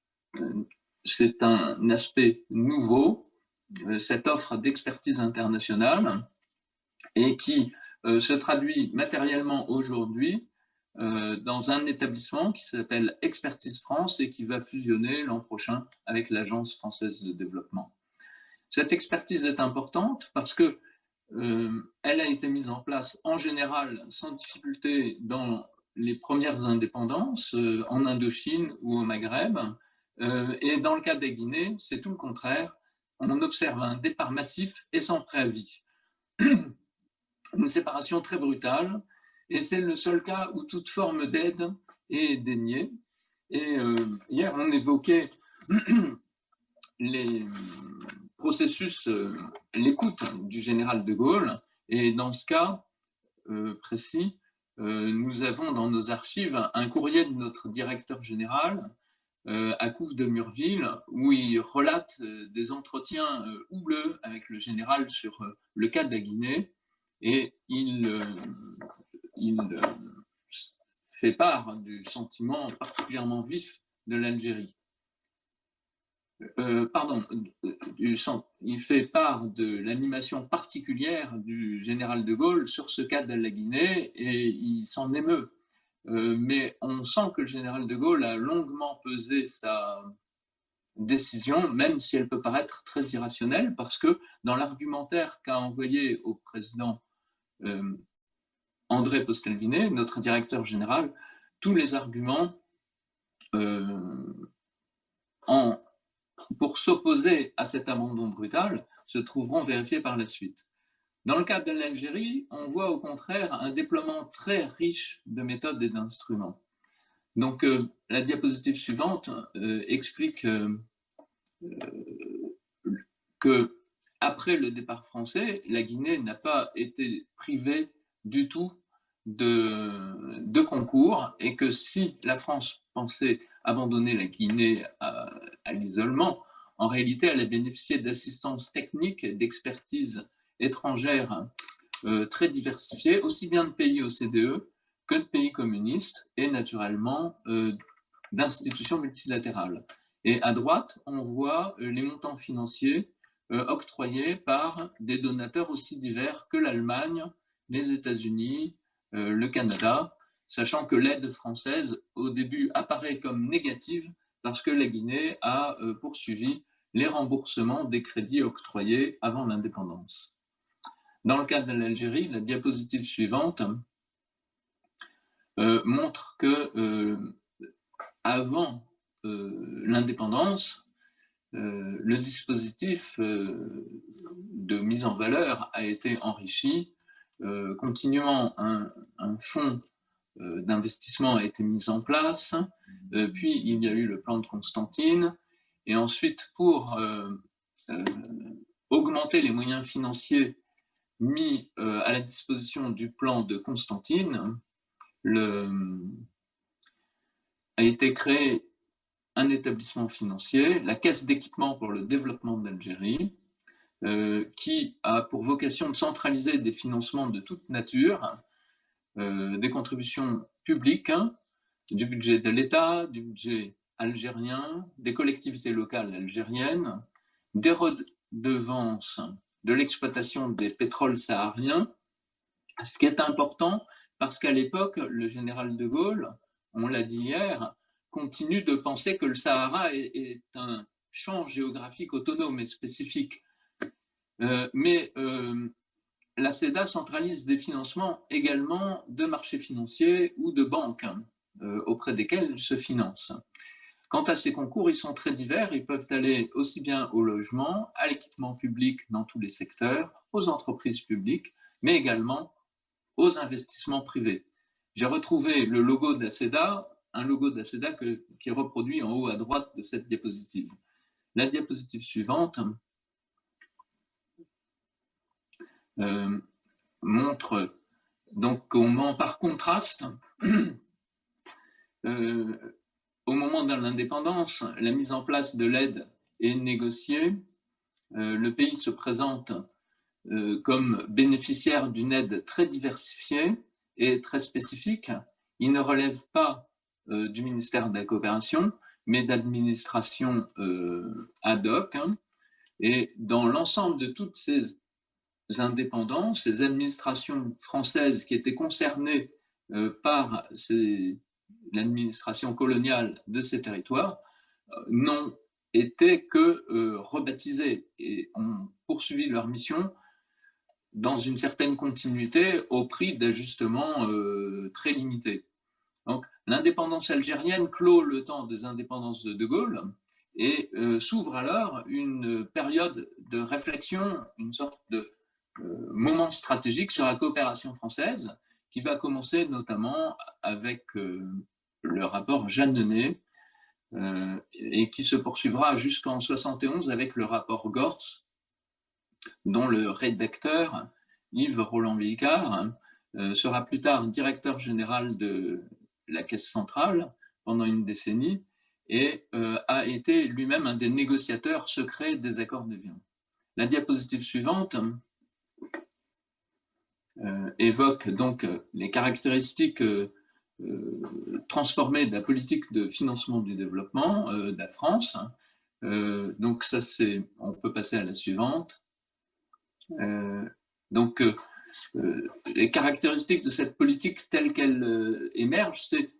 c'est un aspect nouveau, cette offre d'expertise internationale, et qui se traduit matériellement aujourd'hui dans un établissement qui s'appelle Expertise France et qui va fusionner l'an prochain avec l'Agence française de développement. Cette expertise est importante parce que elle a été mise en place en général sans difficulté dans les premières indépendances, en Indochine ou au Maghreb, et dans le cas des Guinées, c'est tout le contraire. On observe un départ massif et sans préavis. Une séparation très brutale, et c'est le seul cas où toute forme d'aide est déniée. Et hier, on évoquait les processus, l'écoute du général de Gaulle, et dans ce cas précis, nous avons dans nos archives un courrier de notre directeur général à Couve de Murville, où il relate des entretiens houleux avec le général sur le cas de la Guinée, et il fait part du sentiment particulièrement vif de l'Algérie. Il fait part de l'animation particulière du général de Gaulle sur ce cas de la Guinée, et il s'en émeut. Mais on sent que le général de Gaulle a longuement pesé sa décision, même si elle peut paraître très irrationnelle, parce que dans l'argumentaire qu'a envoyé au président André Postelvinet, notre directeur général, tous les arguments pour s'opposer à cet abandon brutal se trouveront vérifiés par la suite. Dans le cas de l'Algérie, on voit au contraire un déploiement très riche de méthodes et d'instruments. Donc la diapositive suivante explique que après le départ français, la Guinée n'a pas été privée du tout de concours, et que si la France pensait abandonner la Guinée à l'isolement, en réalité, elle a bénéficié d'assistance technique et d'expertise étrangère très diversifiée, aussi bien de pays OCDE que de pays communistes, et naturellement d'institutions multilatérales. Et à droite, on voit les montants financiers octroyés par des donateurs aussi divers que l'Allemagne, les États-Unis, le Canada, sachant que l'aide française, au début, apparaît comme négative parce que la Guinée a poursuivi les remboursements des crédits octroyés avant l'indépendance. Dans le cas de l'Algérie, la diapositive suivante montre que avant l'indépendance, le dispositif de mise en valeur a été enrichi. Continuellement, un fonds d'investissement a été mis en place, puis il y a eu le plan de Constantine, et ensuite, pour augmenter les moyens financiers mis à la disposition du plan de Constantine, a été créé un établissement financier, la Caisse d'équipement pour le développement d'Algérie, qui a pour vocation de centraliser des financements de toute nature, des contributions publiques, du budget de l'État, du budget algérien, des collectivités locales algériennes, des redevances de l'exploitation des pétroles sahariens, ce qui est important parce qu'à l'époque, le général de Gaulle, on l'a dit hier, continue de penser que le Sahara est un champ géographique autonome et spécifique. Mais la CEDA centralise des financements également de marchés financiers ou de banques auprès desquels elle se finance. Quant à ces concours, ils sont très divers. Ils peuvent aller aussi bien au logement, à l'équipement public dans tous les secteurs, aux entreprises publiques, mais également aux investissements privés. J'ai retrouvé le logo de la CEDA un logo d'Aceda qui est reproduit en haut à droite de cette diapositive. La diapositive suivante montre donc comment, par contraste, au moment de l'indépendance, la mise en place de l'aide est négociée. Le pays se présente comme bénéficiaire d'une aide très diversifiée et très spécifique. Il ne relève pas du ministère de la Coopération, mais d'administrations ad hoc. Et dans l'ensemble de toutes ces indépendances, ces administrations françaises qui étaient concernées par l'administration coloniale de ces territoires n'ont été que rebaptisées et ont poursuivi leur mission dans une certaine continuité au prix d'ajustements très limités. Donc, l'indépendance algérienne clôt le temps des indépendances de Gaulle et s'ouvre alors une période de réflexion, une sorte de moment stratégique sur la coopération française qui va commencer notamment avec le rapport Jeanneney et qui se poursuivra jusqu'en 1971 avec le rapport Gorce, dont le rédacteur, Yves Roland-Vicard, sera plus tard directeur général de la Caisse centrale pendant une décennie et a été lui-même un des négociateurs secrets des accords d'Évian. La diapositive suivante évoque donc les caractéristiques transformées de la politique de financement du développement de la France. Donc ça, on peut passer à la suivante. Donc les caractéristiques de cette politique telle qu'elle émerge, c'est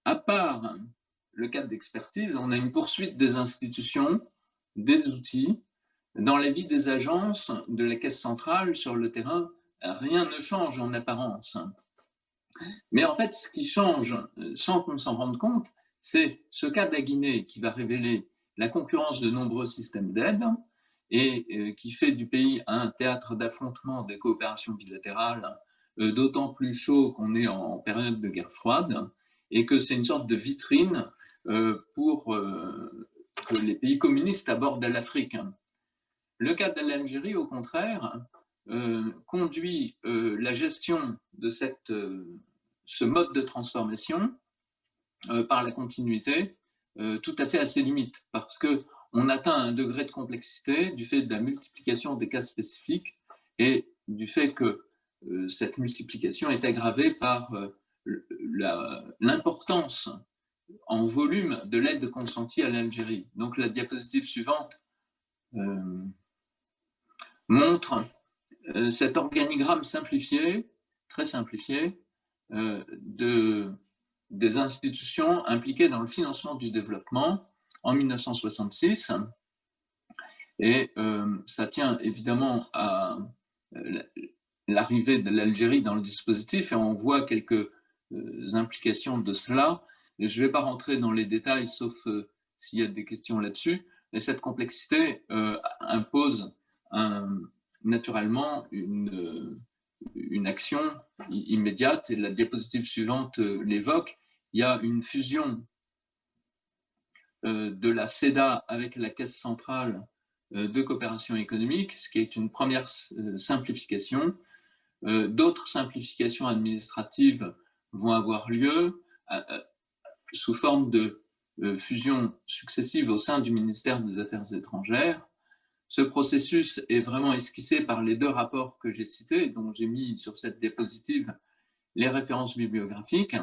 à part le cadre d'expertise, on a une poursuite des institutions, des outils. Dans la vie des agences de la Caisse centrale sur le terrain, rien ne change en apparence. Mais en fait, ce qui change, sans qu'on s'en rende compte, c'est ce cas de la Guinée qui va révéler la concurrence de nombreux systèmes d'aide et qui fait du pays un théâtre d'affrontement des coopérations bilatérales, d'autant plus chaud qu'on est en période de guerre froide, et que c'est une sorte de vitrine pour que les pays communistes abordent l'Afrique. Le cas de l'Algérie, au contraire, conduit la gestion de ce mode de transformation par la continuité tout à fait à ses limites, parce qu'on atteint un degré de complexité du fait de la multiplication des cas spécifiques et du fait que cette multiplication est aggravée par l'importance en volume de l'aide consentie à l'Algérie. Donc la diapositive suivante montre cet organigramme simplifié, très simplifié, des institutions impliquées dans le financement du développement en 1966. Et ça tient évidemment à l'arrivée de l'Algérie dans le dispositif, et on voit quelques implications de cela. Et je ne vais pas rentrer dans les détails, sauf s'il y a des questions là-dessus, mais cette complexité impose naturellement une action immédiate, et la diapositive suivante l'évoque. Il y a une fusion de la CEDA avec la Caisse centrale de coopération économique, ce qui est une première simplification. D'autres simplifications administratives vont avoir lieu sous forme de fusions successives au sein du ministère des Affaires étrangères. Ce processus est vraiment esquissé par les deux rapports que j'ai cités, dont j'ai mis sur cette diapositive les références bibliographiques.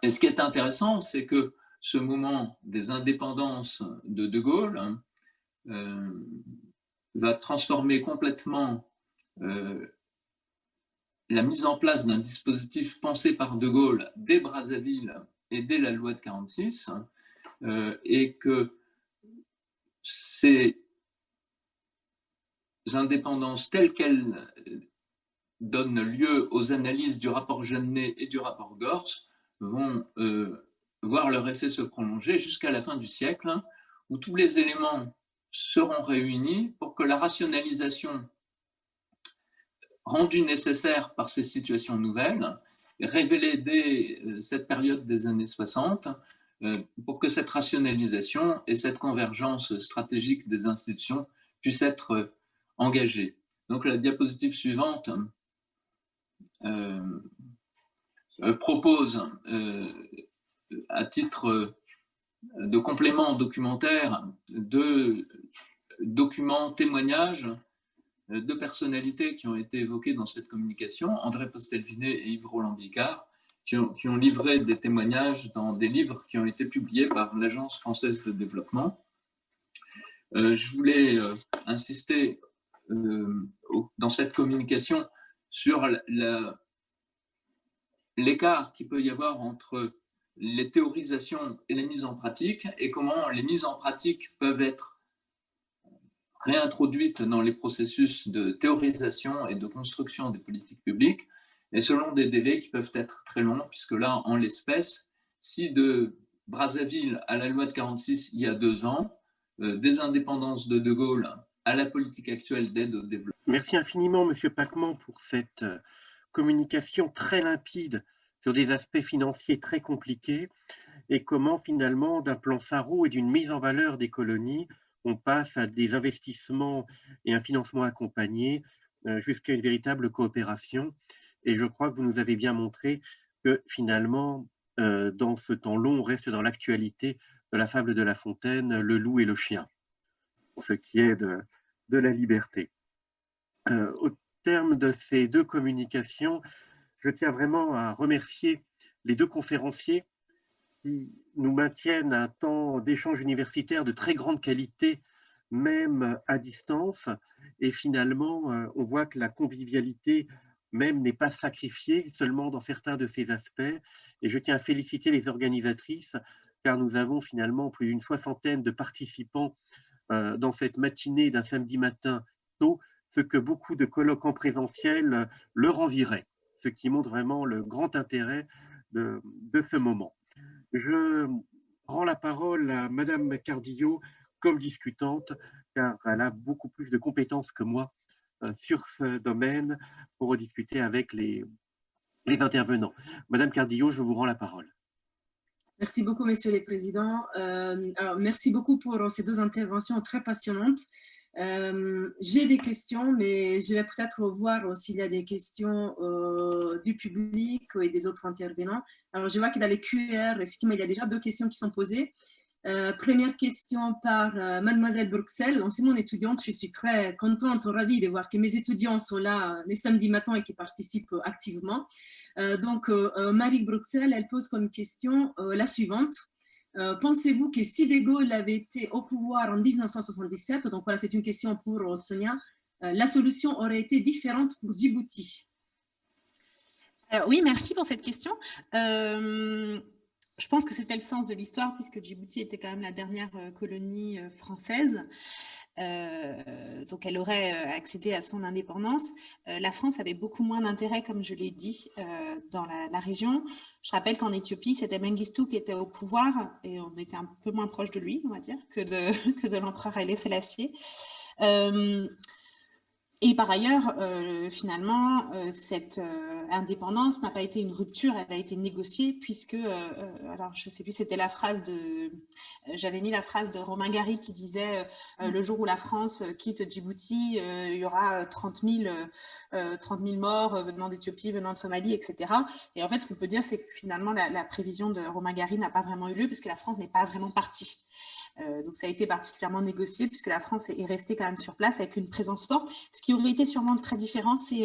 Et ce qui est intéressant, c'est que ce moment des indépendances de De Gaulle va transformer complètement la mise en place d'un dispositif pensé par De Gaulle dès Brazzaville et dès la loi de 1946, et que ces indépendances telles qu'elles donnent lieu aux analyses du rapport Jeanneney et du rapport Gorce vont voir leur effet se prolonger jusqu'à la fin du siècle, où tous les éléments seront réunis pour que la rationalisation rendue nécessaire par ces situations nouvelles révélé dès cette période des années 60 pour que cette rationalisation et cette convergence stratégique des institutions puissent être engagées. Donc la diapositive suivante propose, à titre de complément documentaire, deux documents témoignages de personnalités qui ont été évoquées dans cette communication, André Postel-Vinet et Yves Roland-Bicard, qui ont livré des témoignages dans des livres qui ont été publiés par l'Agence française de développement. Je voulais insister dans cette communication sur l'écart qu'il peut y avoir entre les théorisations et les mises en pratique, et comment les mises en pratique peuvent être réintroduites dans les processus de théorisation et de construction des politiques publiques, et selon des délais qui peuvent être très longs, puisque là, en l'espèce, si de Brazzaville à la loi de 46 il y a 2 ans, des indépendances de De Gaulle à la politique actuelle d'aide au développement. Merci infiniment, Monsieur Pacman, pour cette communication très limpide sur des aspects financiers très compliqués et comment finalement d'un plan Sarraut et d'une mise en valeur des colonies, on passe à des investissements et un financement accompagné jusqu'à une véritable coopération. Et je crois que vous nous avez bien montré que finalement, dans ce temps long, on reste dans l'actualité de la fable de La Fontaine, le loup et le chien, pour ce qui est de la liberté. Au terme de ces 2 communications, je tiens vraiment à remercier les 2 conférenciers qui nous maintiennent un temps d'échange universitaire de très grande qualité, même à distance. Et finalement, on voit que la convivialité même n'est pas sacrifiée, seulement dans certains de ces aspects. Et je tiens à féliciter les organisatrices, car nous avons finalement plus d'une 60aine de participants dans cette matinée d'un samedi matin tôt, ce que beaucoup de colloques en présentiel leur envieraient, ce qui montre vraiment le grand intérêt de ce moment. Je rends la parole à Madame Cardillo comme discutante, car elle a beaucoup plus de compétences que moi sur ce domaine pour discuter avec les intervenants. Madame Cardillo, je vous rends la parole. Merci beaucoup, messieurs les présidents. Alors, merci beaucoup pour ces 2 interventions très passionnantes. J'ai des questions, mais je vais peut-être voir s'il y a des questions du public et des autres intervenants. Alors, je vois que dans les QR, effectivement, il y a déjà 2 questions qui sont posées. Première question par Mademoiselle Bruxelles. C'est mon étudiante, je suis très contente, ravie de voir que mes étudiants sont là les samedis matins et qui participent activement. Donc, Marie Bruxelles, elle pose comme question la suivante. Pensez-vous que si De Gaulle avait été au pouvoir en 1977, donc voilà, c'est une question pour Sonia, la solution aurait été différente pour Djibouti? Oui, merci pour cette question. Je pense que c'était le sens de l'histoire, puisque Djibouti était quand même la dernière colonie française. Donc, elle aurait accédé à son indépendance. La France avait beaucoup moins d'intérêt, comme je l'ai dit, dans la région. Je rappelle qu'en Éthiopie, c'était Mengistu qui était au pouvoir, et on était un peu moins proche de lui, on va dire, que de l'empereur Haïlé Sélassié. Et par ailleurs, finalement, cette indépendance n'a pas été une rupture, elle a été négociée, puisque, alors je ne sais plus, c'était la phrase j'avais mis la phrase de Romain Gary qui disait le jour où la France quitte Djibouti, il y aura 30 000 morts venant d'Éthiopie, venant de Somalie, etc. Et en fait, ce qu'on peut dire, c'est que finalement, la prévision de Romain Gary n'a pas vraiment eu lieu, puisque la France n'est pas vraiment partie. Donc ça a été particulièrement négocié puisque la France est restée quand même sur place avec une présence forte. Ce qui aurait été sûrement très différent, c'est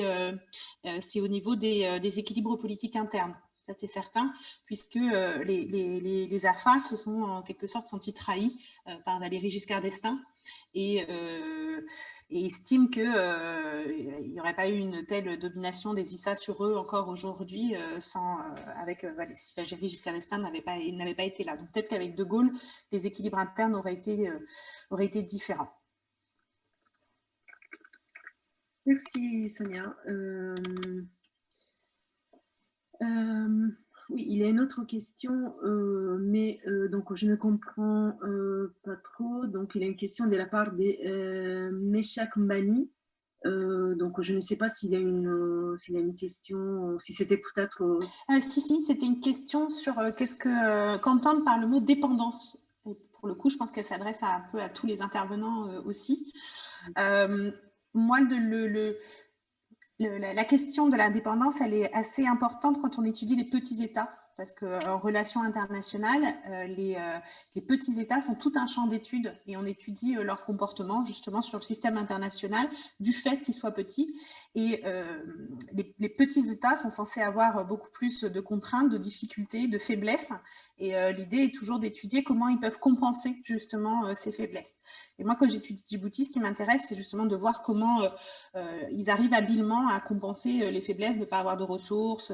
au niveau des équilibres politiques internes. Ça c'est certain, puisque les Afars se sont en quelque sorte sentis trahis par Valéry Giscard d'Estaing et estiment qu'il n'y aurait pas eu une telle domination des Issa sur eux encore aujourd'hui si Valéry Giscard d'Estaing n'avait pas été là. Donc peut-être qu'avec De Gaulle, les équilibres internes auraient été différents. Merci Sonia. Oui, il y a une autre question, mais donc je ne comprends pas trop. Donc il y a une question de la part de Meshak Mani. Donc, je ne sais pas s'il y a une question, si c'était peut-être… Si, c'était une question sur qu'entendre par le mot dépendance. Et pour le coup, je pense qu'elle s'adresse un peu à tous les intervenants aussi. Moi, la question de la dépendance, elle est assez importante quand on étudie les petits États, parce qu'en relations internationales, les petits États sont tout un champ d'études et on étudie leur comportement justement sur le système international du fait qu'ils soient petits. Et les petits États sont censés avoir beaucoup plus de contraintes, de difficultés, de faiblesses. Et l'idée est toujours d'étudier comment ils peuvent compenser justement ces faiblesses. Et moi, quand j'étudie Djibouti, ce qui m'intéresse, c'est justement de voir comment ils arrivent habilement à compenser les faiblesses de ne pas avoir de ressources,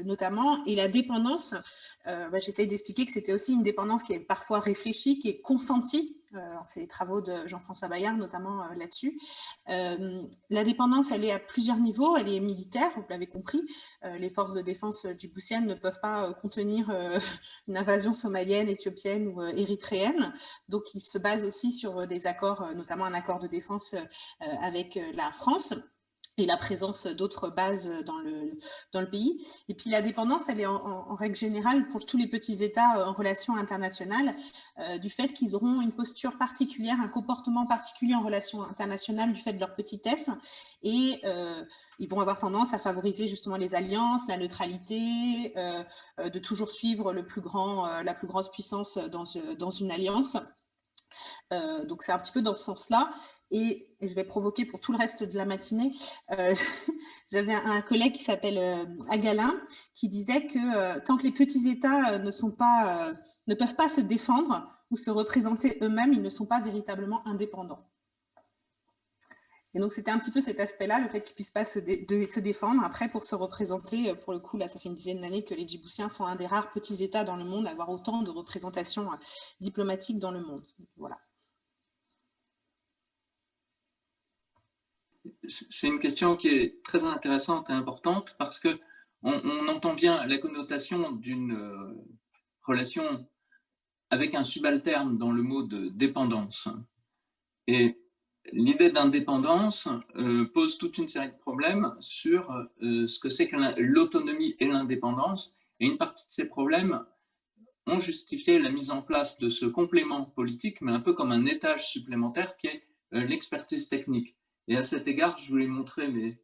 notamment. Et la dépendance, j'essaye d'expliquer que c'était aussi une dépendance qui est parfois réfléchie, qui est consentie. C'est les travaux de Jean-François Bayard, notamment là-dessus. La dépendance, elle est à plusieurs niveaux. Elle est militaire, vous l'avez compris. Les forces de défense djiboutiennes ne peuvent pas contenir une invasion somalienne, éthiopienne ou érythréenne. Donc, ils se basent aussi sur des accords, notamment un accord de défense avec la France et la présence d'autres bases dans le pays. Et puis la dépendance, elle est en règle générale pour tous les petits États en relations internationales, du fait qu'ils auront une posture particulière, un comportement particulier en relations internationales du fait de leur petitesse, et ils vont avoir tendance à favoriser justement les alliances, la neutralité, de toujours suivre la plus grosse puissance dans une alliance. Donc c'est un petit peu dans ce sens-là. Et je vais provoquer pour tout le reste de la matinée, j'avais un collègue qui s'appelle Agalin, qui disait que tant que les petits États ne peuvent pas se défendre ou se représenter eux-mêmes, ils ne sont pas véritablement indépendants. Et donc c'était un petit peu cet aspect-là, le fait qu'ils ne puissent pas se défendre. Après, pour se représenter, pour le coup, là, ça fait une dizaine d'années que les Djiboutiens sont un des rares petits États dans le monde à avoir autant de représentation diplomatique dans le monde. Voilà. C'est une question qui est très intéressante et importante parce que on entend bien la connotation d'une relation avec un subalterne dans le mot de dépendance. Et l'idée d'indépendance pose toute une série de problèmes sur ce que c'est que l'autonomie et l'indépendance. Et une partie de ces problèmes ont justifié la mise en place de ce complément politique, mais un peu comme un étage supplémentaire qui est l'expertise technique. Et à cet égard, je voulais montrer, mais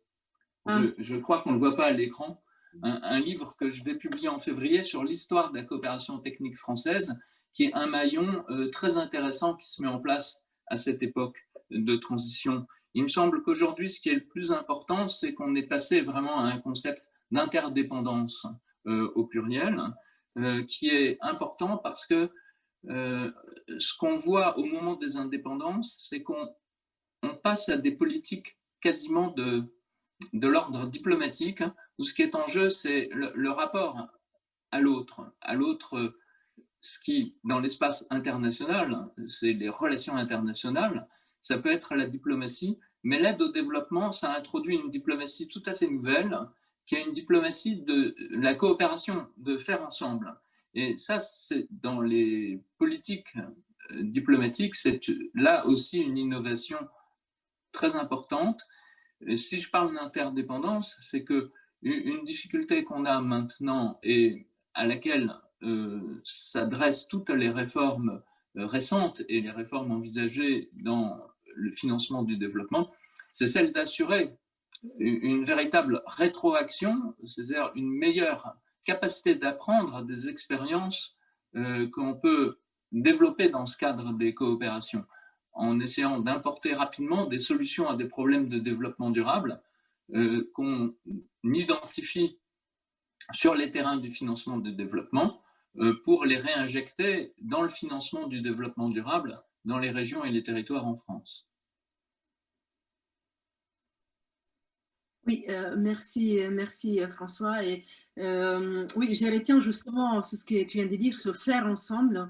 je crois qu'on ne le voit pas à l'écran, un livre que je vais publier en février sur l'histoire de la coopération technique française, qui est un maillon très intéressant qui se met en place à cette époque de transition. Il me semble qu'aujourd'hui, ce qui est le plus important, c'est qu'on est passé vraiment à un concept d'interdépendance au pluriel, qui est important parce que ce qu'on voit au moment des indépendances, c'est qu'on passe à des politiques quasiment de l'ordre diplomatique, où ce qui est en jeu, c'est le rapport à l'autre, ce qui, dans l'espace international, c'est les relations internationales, ça peut être la diplomatie, mais l'aide au développement, ça introduit une diplomatie tout à fait nouvelle, qui est une diplomatie de la coopération, de faire ensemble. Et ça, c'est dans les politiques diplomatiques, c'est là aussi une innovation très importante. Et si je parle d'interdépendance, c'est que une difficulté qu'on a maintenant et à laquelle s'adressent toutes les réformes récentes et les réformes envisagées dans le financement du développement, c'est celle d'assurer une véritable rétroaction, c'est-à-dire une meilleure capacité d'apprendre des expériences qu'on peut développer dans ce cadre des coopérations, en essayant d'importer rapidement des solutions à des problèmes de développement durable qu'on identifie sur les terrains du financement du développement pour les réinjecter dans le financement du développement durable dans les régions et les territoires en France. Oui, merci François. Et oui, je retiens justement ce que tu viens de dire, ce faire ensemble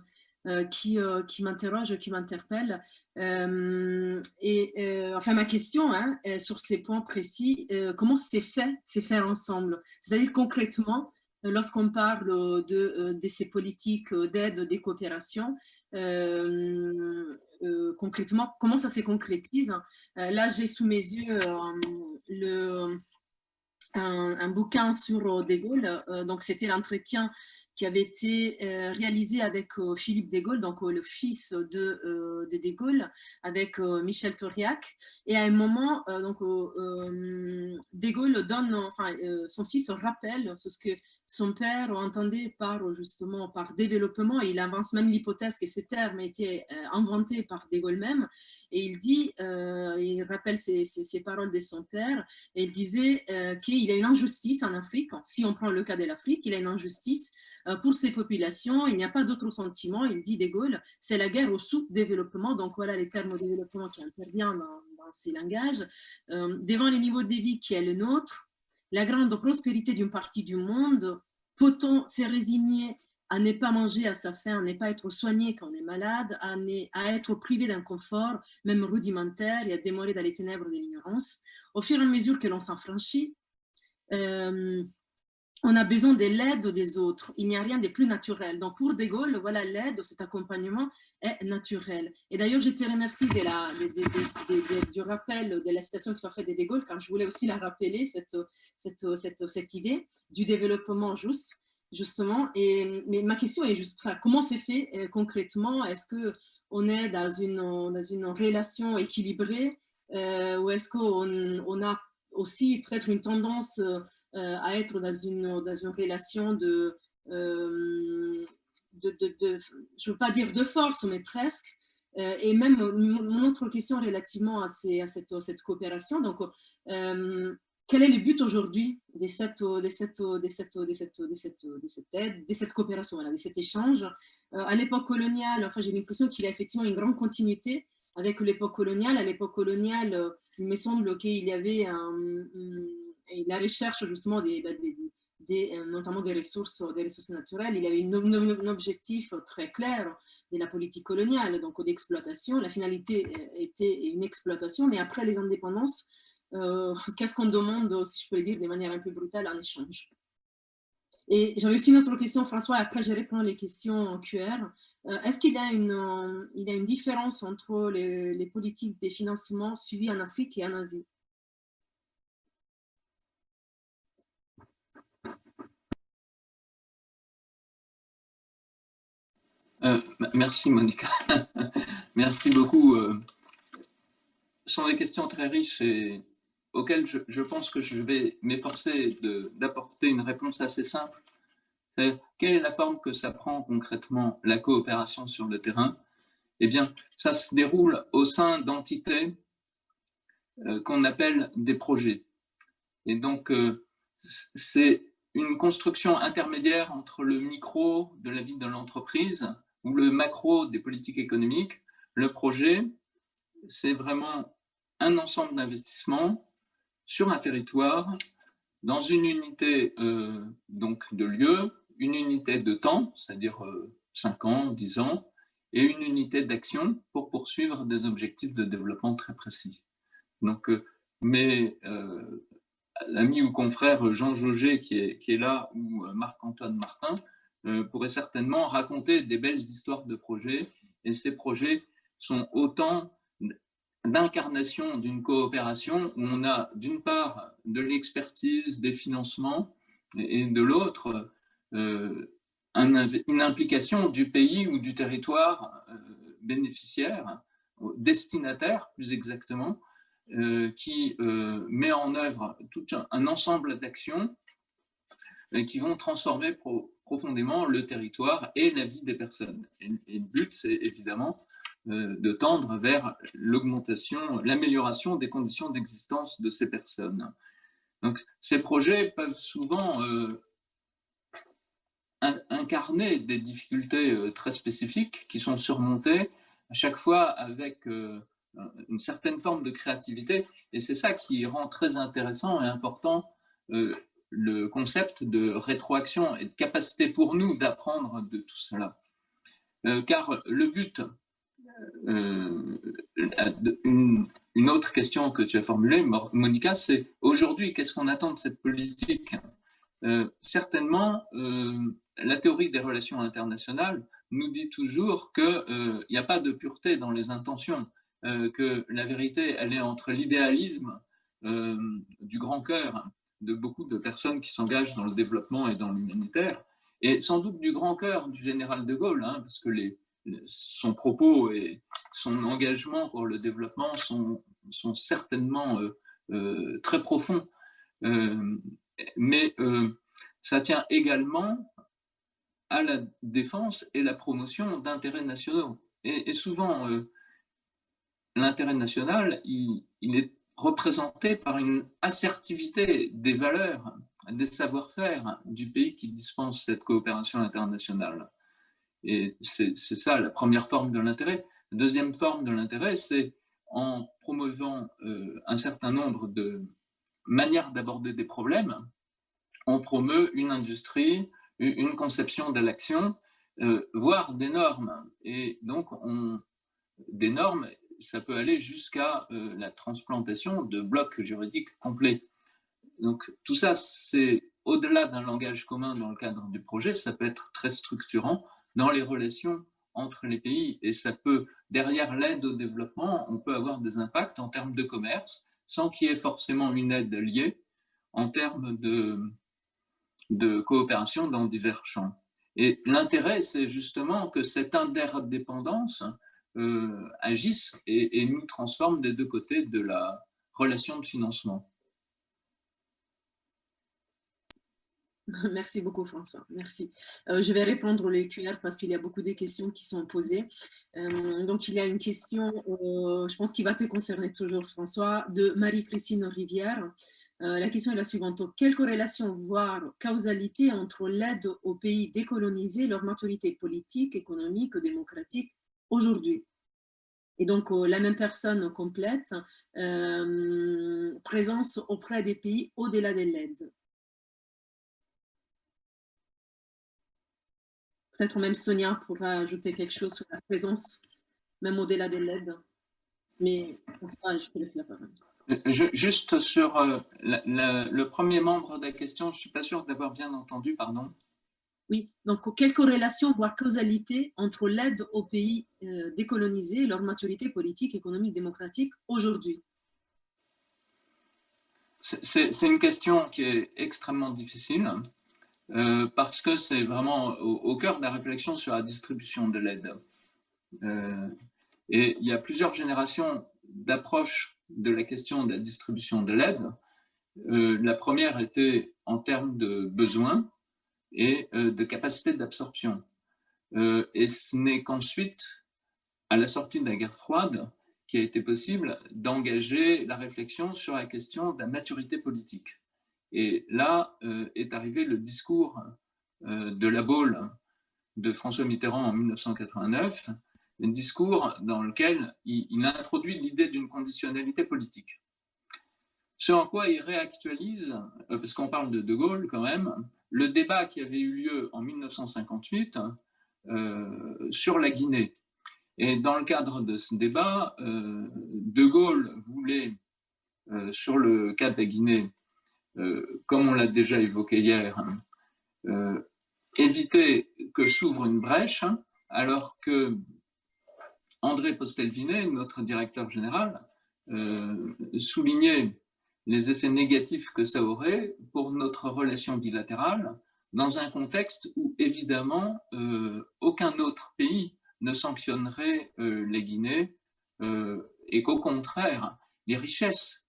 qui m'interroge, qui m'interpelle. Enfin, ma question sur ces points précis, comment c'est fait, ces faire ensemble? C'est-à-dire concrètement, lorsqu'on parle de ces politiques d'aide, des coopérations, concrètement, comment ça se concrétise. Là, j'ai sous mes yeux un bouquin sur De Gaulle. Donc, c'était l'entretien qui avait été réalisé avec Philippe De Gaulle, donc le fils de Gaulle, avec Michel Tauriac. Et à un moment, De Gaulle donne, son fils rappelle ce que son père entendait justement par développement. Il avance même l'hypothèse que ces termes étaient inventés par De Gaulle même. Et il dit, il rappelle ces paroles de son père, et il disait qu'il y a une injustice en Afrique. Si on prend le cas de l'Afrique, il y a une injustice pour ces populations, il n'y a pas d'autre sentiment, il dit De Gaulle, c'est la guerre au sous-développement. Donc voilà les termes de développement qui interviennent dans ces langages. Devant les niveaux de vie qui est le nôtre, la grande prospérité d'une partie du monde, peut-on se résigner à ne pas manger à sa faim, à ne pas être soigné quand on est malade, à être privé d'un confort, même rudimentaire, et à demeurer dans les ténèbres de l'ignorance. Au fur et à mesure que l'on s'affranchit, on a besoin de l'aide des autres. Il n'y a rien de plus naturel. Donc, pour De Gaulle, voilà, l'aide, cet accompagnement est naturel. Et d'ailleurs, je te remercie du rappel de la citation que tu as faite de De Gaulle, car je voulais aussi la rappeler, cette idée du développement justement. Mais ma question est juste, comment c'est fait concrètement? Est-ce qu'on est dans une relation équilibrée ou est-ce qu'on a aussi peut-être une tendance à être dans une relation je ne veux pas dire de force, mais presque. Et même mon autre question relativement à cette coopération, donc quel est le but aujourd'hui de cette aide, de cette coopération, voilà, de cet échange? À l'époque coloniale, j'ai l'impression qu'il y a effectivement une grande continuité avec l'époque coloniale. À l'époque coloniale, il me semble qu'il y avait la recherche justement notamment des ressources naturelles. Il y avait un objectif très clair de la politique coloniale, donc d'exploitation. La finalité était une exploitation, mais après les indépendances, qu'est-ce qu'on demande, si je peux le dire de manière un peu brutale, en échange? Et j'avais aussi une autre question, François, après je réponds les questions en QR. Est-ce qu'il y a une différence entre les politiques de financement suivies en Afrique et en Asie? Merci Monica, merci beaucoup. Ce sont des questions très riches et auxquelles je pense que je vais m'efforcer d'apporter une réponse assez simple. Quelle est la forme que ça prend concrètement, la coopération sur le terrain? Eh bien, ça se déroule au sein d'entités qu'on appelle des projets. Et donc, c'est une construction intermédiaire entre le micro de la vie de l'entreprise ou le macro des politiques économiques. Le projet, c'est vraiment un ensemble d'investissements sur un territoire, dans une unité donc de lieu, une unité de temps, c'est-à-dire 5 ans, 10 ans, et une unité d'action pour poursuivre des objectifs de développement très précis. Donc, mes amis ou confrères Jean Jaugé, qui est là, ou Marc-Antoine Martin, pourraient certainement raconter des belles histoires de projets, et ces projets sont autant d'incarnation d'une coopération où on a d'une part de l'expertise, des financements, et de l'autre une implication du pays ou du territoire bénéficiaire, destinataire plus exactement, qui met en œuvre tout un ensemble d'actions qui vont transformer profondément le territoire et la vie des personnes. Et le but, c'est évidemment de tendre vers l'augmentation, l'amélioration des conditions d'existence de ces personnes. Donc, ces projets peuvent souvent incarner des difficultés très spécifiques qui sont surmontées à chaque fois avec une certaine forme de créativité. Et c'est ça qui rend très intéressant et important le concept de rétroaction et de capacité pour nous d'apprendre de tout cela. Car le but, une autre question que tu as formulée, Monica, c'est aujourd'hui, qu'est-ce qu'on attend de cette politique? Certainement, la théorie des relations internationales nous dit toujours qu'il n'y a pas de pureté dans les intentions, que la vérité, elle est entre l'idéalisme du grand cœur de beaucoup de personnes qui s'engagent dans le développement et dans l'humanitaire, et sans doute du grand cœur du général de Gaulle, hein, parce que son propos et son engagement pour le développement sont certainement très profonds. Mais ça tient également à la défense et la promotion d'intérêts nationaux. Et souvent, l'intérêt national, il est représenté par une assertivité des valeurs, des savoir-faire du pays qui dispense cette coopération internationale. Et c'est ça la première forme de l'intérêt. La deuxième forme de l'intérêt, c'est en promouvant un certain nombre de manières d'aborder des problèmes, on promeut une industrie, une conception de l'action, voire des normes. Et donc, des normes, ça peut aller jusqu'à la transplantation de blocs juridiques complets. Donc, tout ça, c'est au-delà d'un langage commun dans le cadre du projet, ça peut être très structurant dans les relations entre les pays. Et ça peut, derrière l'aide au développement, on peut avoir des impacts en termes de commerce, sans qu'il y ait forcément une aide liée en termes de coopération dans divers champs. Et l'intérêt, c'est justement que cette interdépendance agisse et nous transforme des deux côtés de la relation de financement. Merci beaucoup, François. Merci. Je vais répondre les QR parce qu'il y a beaucoup de questions qui sont posées. Donc, il y a une question, je pense, qui va te concerner toujours, François, de Marie-Christine Rivière. La question est la suivante. Quelle corrélation, voire causalité entre l'aide aux pays décolonisés, leur maturité politique, économique, démocratique aujourd'hui? Et donc, la même personne complète, présence auprès des pays au-delà de l'aide. Peut-être même Sonia pourra ajouter quelque chose sur la présence, même au-delà de l'aide. Mais François, je te laisse la parole. Juste sur le premier membre de la question, je ne suis pas sûre d'avoir bien entendu, pardon. Oui, donc quelle corrélation, voire causalité entre l'aide aux pays décolonisés et leur maturité politique, économique, démocratique aujourd'hui? C'est une question qui est extrêmement difficile parce que c'est vraiment au cœur de la réflexion sur la distribution de l'aide. Et il y a plusieurs générations d'approches de la question de la distribution de l'aide. La première était en termes de besoins et de capacité d'absorption. Et ce n'est qu'ensuite, à la sortie de la guerre froide, qu'il a été possible d'engager la réflexion sur la question de la maturité politique. Et là est arrivé le discours de La Baule de François Mitterrand en 1989, un discours dans lequel il introduit l'idée d'une conditionnalité politique. Ce en quoi il réactualise, parce qu'on parle de De Gaulle quand même, le débat qui avait eu lieu en 1958 sur la Guinée. Et dans le cadre de ce débat, De Gaulle voulait, sur le cas de la Guinée, comme on l'a déjà évoqué hier, éviter que s'ouvre une brèche, alors que André Postel-Vinet, notre directeur général, soulignait les effets négatifs que ça aurait pour notre relation bilatérale dans un contexte où, évidemment, aucun autre pays ne sanctionnerait les Guinées et qu'au contraire, les richesses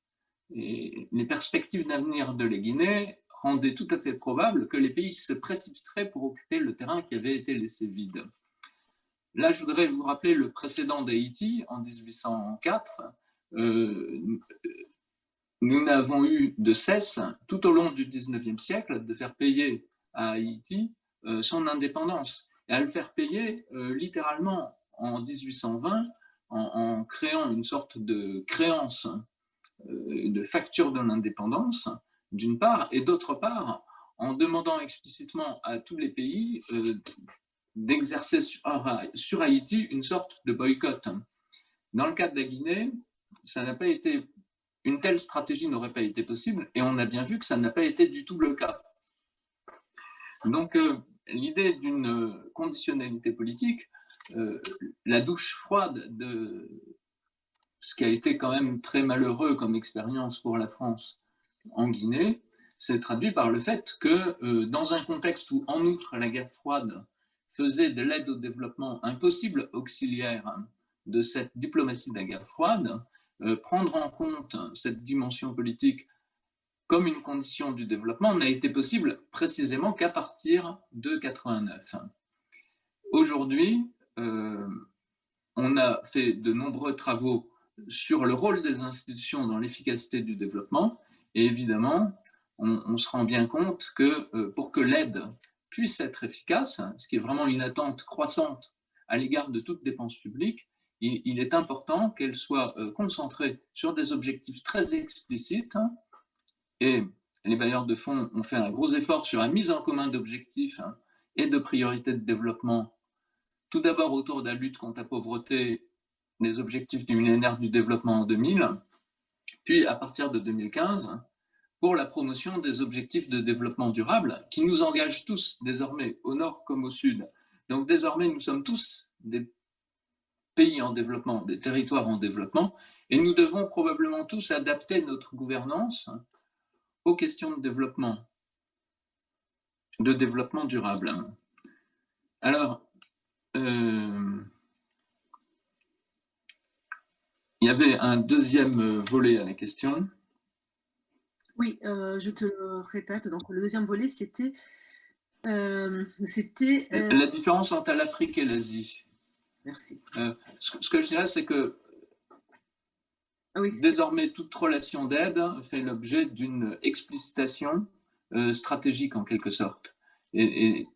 et les perspectives d'avenir de la Guinée rendaient tout à fait probable que les pays se précipiteraient pour occuper le terrain qui avait été laissé vide. Là, je voudrais vous rappeler le précédent d'Haïti en 1804. Nous n'avons eu de cesse, tout au long du 19e siècle, de faire payer à Haïti son indépendance. Et à le faire payer littéralement en 1820 en créant une sorte de créance de facture de l'indépendance, d'une part, et d'autre part, en demandant explicitement à tous les pays d'exercer sur Haïti une sorte de boycott. Dans le cas de la Guinée, ça n'a pas été, une telle stratégie n'aurait pas été possible, et on a bien vu que ça n'a pas été du tout le cas. Donc, l'idée d'une conditionnalité politique, la douche froide de ce qui a été quand même très malheureux comme expérience pour la France en Guinée, s'est traduit par le fait que dans un contexte où, en outre, la guerre froide faisait de l'aide au développement un possible auxiliaire de cette diplomatie de la guerre froide, prendre en compte cette dimension politique comme une condition du développement n'a été possible précisément qu'à partir de 1989. Aujourd'hui, on a fait de nombreux travaux sur le rôle des institutions dans l'efficacité du développement, et évidemment, on se rend bien compte que pour que l'aide puisse être efficace, ce qui est vraiment une attente croissante à l'égard de toute dépense publique, il est important qu'elle soit concentrée sur des objectifs très explicites, et les bailleurs de fonds ont fait un gros effort sur la mise en commun d'objectifs et de priorités de développement, tout d'abord autour de la lutte contre la pauvreté, les objectifs du millénaire du développement en 2000, puis à partir de 2015, pour la promotion des objectifs de développement durable qui nous engagent tous désormais, au nord comme au sud. Donc désormais, nous sommes tous des pays en développement, des territoires en développement, et nous devons probablement tous adapter notre gouvernance aux questions de développement durable. Alors, il y avait un deuxième volet à la question. Oui, je te le répète. Donc, le deuxième volet, c'était la différence entre l'Afrique et l'Asie. Merci. Ce que je dirais, c'est que désormais, toute relation d'aide fait l'objet d'une explicitation stratégique en quelque sorte. Et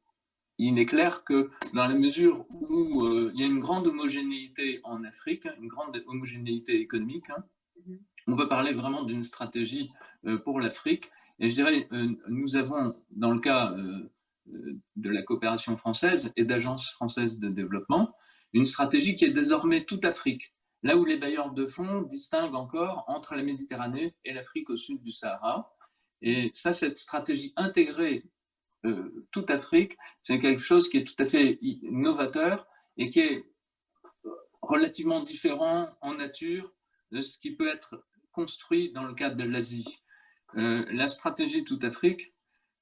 il est clair que dans la mesure où il y a une grande homogénéité en Afrique, une grande homogénéité économique, on peut parler vraiment d'une stratégie pour l'Afrique. Et je dirais, nous avons, dans le cas de la coopération française et d'agences françaises de développement, une stratégie qui est désormais toute Afrique. Là où les bailleurs de fonds distinguent encore entre la Méditerranée et l'Afrique au sud du Sahara. Et ça, cette stratégie intégrée toute Afrique, c'est quelque chose qui est tout à fait novateur et qui est relativement différent en nature de ce qui peut être construit dans le cadre de l'Asie. La stratégie toute Afrique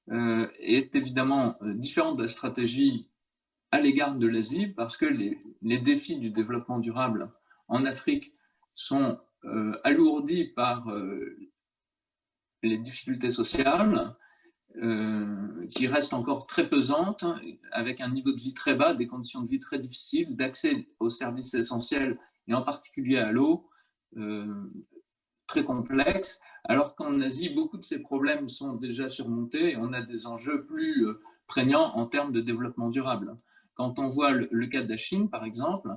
est évidemment différente de la stratégie à l'égard de l'Asie parce que les défis du développement durable en Afrique sont alourdis par les difficultés sociales qui restent encore très pesantes, avec un niveau de vie très bas, des conditions de vie très difficiles, d'accès aux services essentiels et en particulier à l'eau, très complexes, alors qu'en Asie, beaucoup de ces problèmes sont déjà surmontés et on a des enjeux plus prégnants en termes de développement durable. Quand on voit le cas de la Chine, par exemple,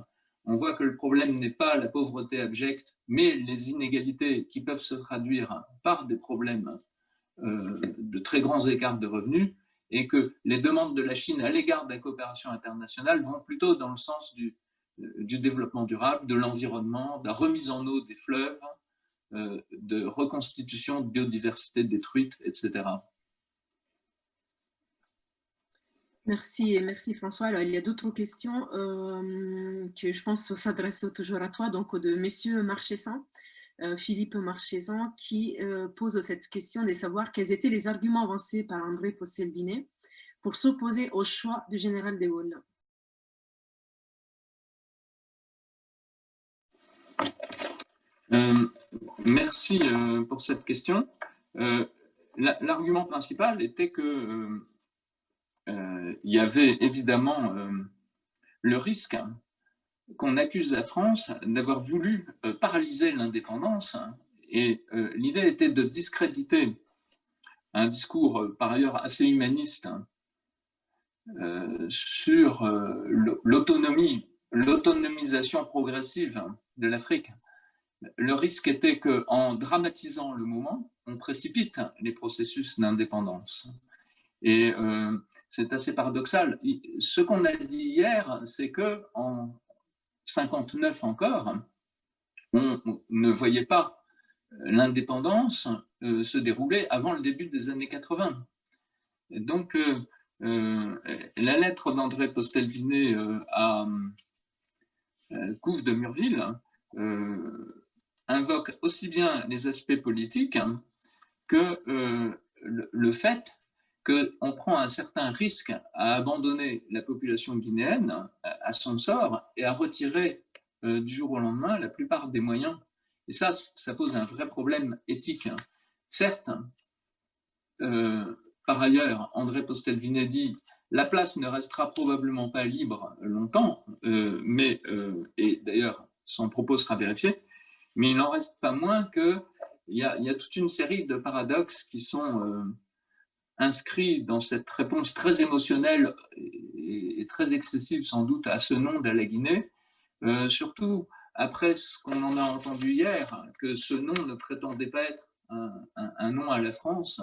on voit que le problème n'est pas la pauvreté abjecte, mais les inégalités qui peuvent se traduire par des problèmes de très grands écarts de revenus, et que les demandes de la Chine à l'égard de la coopération internationale vont plutôt dans le sens du développement durable, de l'environnement, de la remise en eau des fleuves, de reconstitution de biodiversité détruite, etc. Merci, merci François. Alors, il y a d'autres questions que je pense s'adressent toujours à toi, donc de Monsieur Marchessan, Philippe Marchessan, qui pose cette question de savoir quels étaient les arguments avancés par André Postel-Binet pour s'opposer au choix du général de Gaulle. Merci pour cette question. L'argument principal était que il y avait évidemment le risque qu'on accuse la France d'avoir voulu paralyser l'indépendance, et l'idée était de discréditer un discours par ailleurs assez humaniste sur l'autonomisation progressive de l'Afrique. Le risque était qu'en dramatisant le moment, on précipite les processus d'indépendance. Et c'est assez paradoxal. Ce qu'on a dit hier, c'est qu'en 1959 encore, on ne voyait pas l'indépendance se dérouler avant le début des années 80. Et donc, la lettre d'André Postel-Vinet à Couve de Murville invoque aussi bien les aspects politiques que le fait qu'on prend un certain risque à abandonner la population guinéenne à son sort et à retirer du jour au lendemain la plupart des moyens. Et ça pose un vrai problème éthique. Certes, par ailleurs, André Postel-Vinet dit « La place ne restera probablement pas libre longtemps, et d'ailleurs, son propos sera vérifié, mais il n'en reste pas moins qu'il y a toute une série de paradoxes qui sont inscrits dans cette réponse très émotionnelle et très excessive sans doute à ce nom de la Guinée, surtout après ce qu'on en a entendu hier, que ce nom ne prétendait pas être un nom à la France,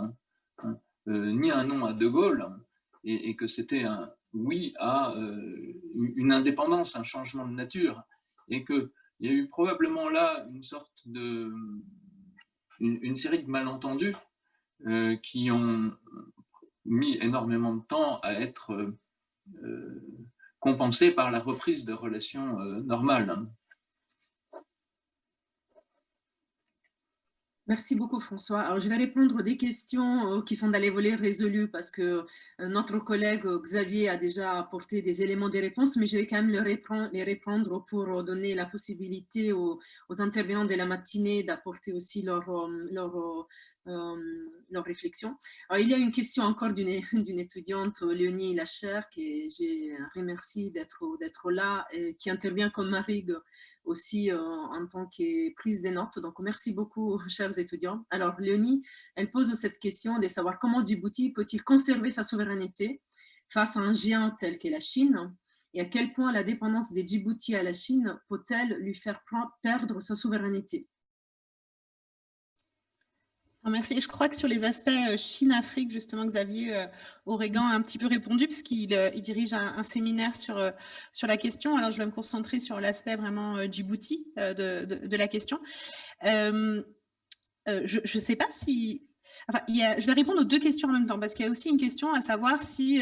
ni un nom à De Gaulle, et que c'était un oui à une indépendance, un changement de nature, et qu'il y a eu probablement là une sorte de une série de malentendus qui ont mis énormément de temps à être compensés par la reprise de relations normales. Merci beaucoup, François. Alors, je vais répondre aux des questions qui sont dans les volets résolus parce que notre collègue Xavier a déjà apporté des éléments de réponse, mais je vais quand même les répondre pour donner la possibilité aux intervenants de la matinée d'apporter aussi leur réflexion. Alors, il y a une question encore d'une étudiante, Léonie Lacher, que je remercie d'être là et qui intervient comme Marig aussi en tant que prise de notes. Donc, merci beaucoup, chers étudiants. Alors, Léonie, elle pose cette question de savoir comment Djibouti peut-il conserver sa souveraineté face à un géant tel que la Chine et à quel point la dépendance des Djibouti à la Chine peut-elle lui faire perdre sa souveraineté? Merci. Je crois que sur les aspects Chine-Afrique, justement, Xavier Oregan a un petit peu répondu parce qu'il dirige un séminaire sur la question. Alors, je vais me concentrer sur l'aspect vraiment Djibouti de la question. Je ne sais pas si... Enfin, je vais répondre aux deux questions en même temps, parce qu'il y a aussi une question à savoir si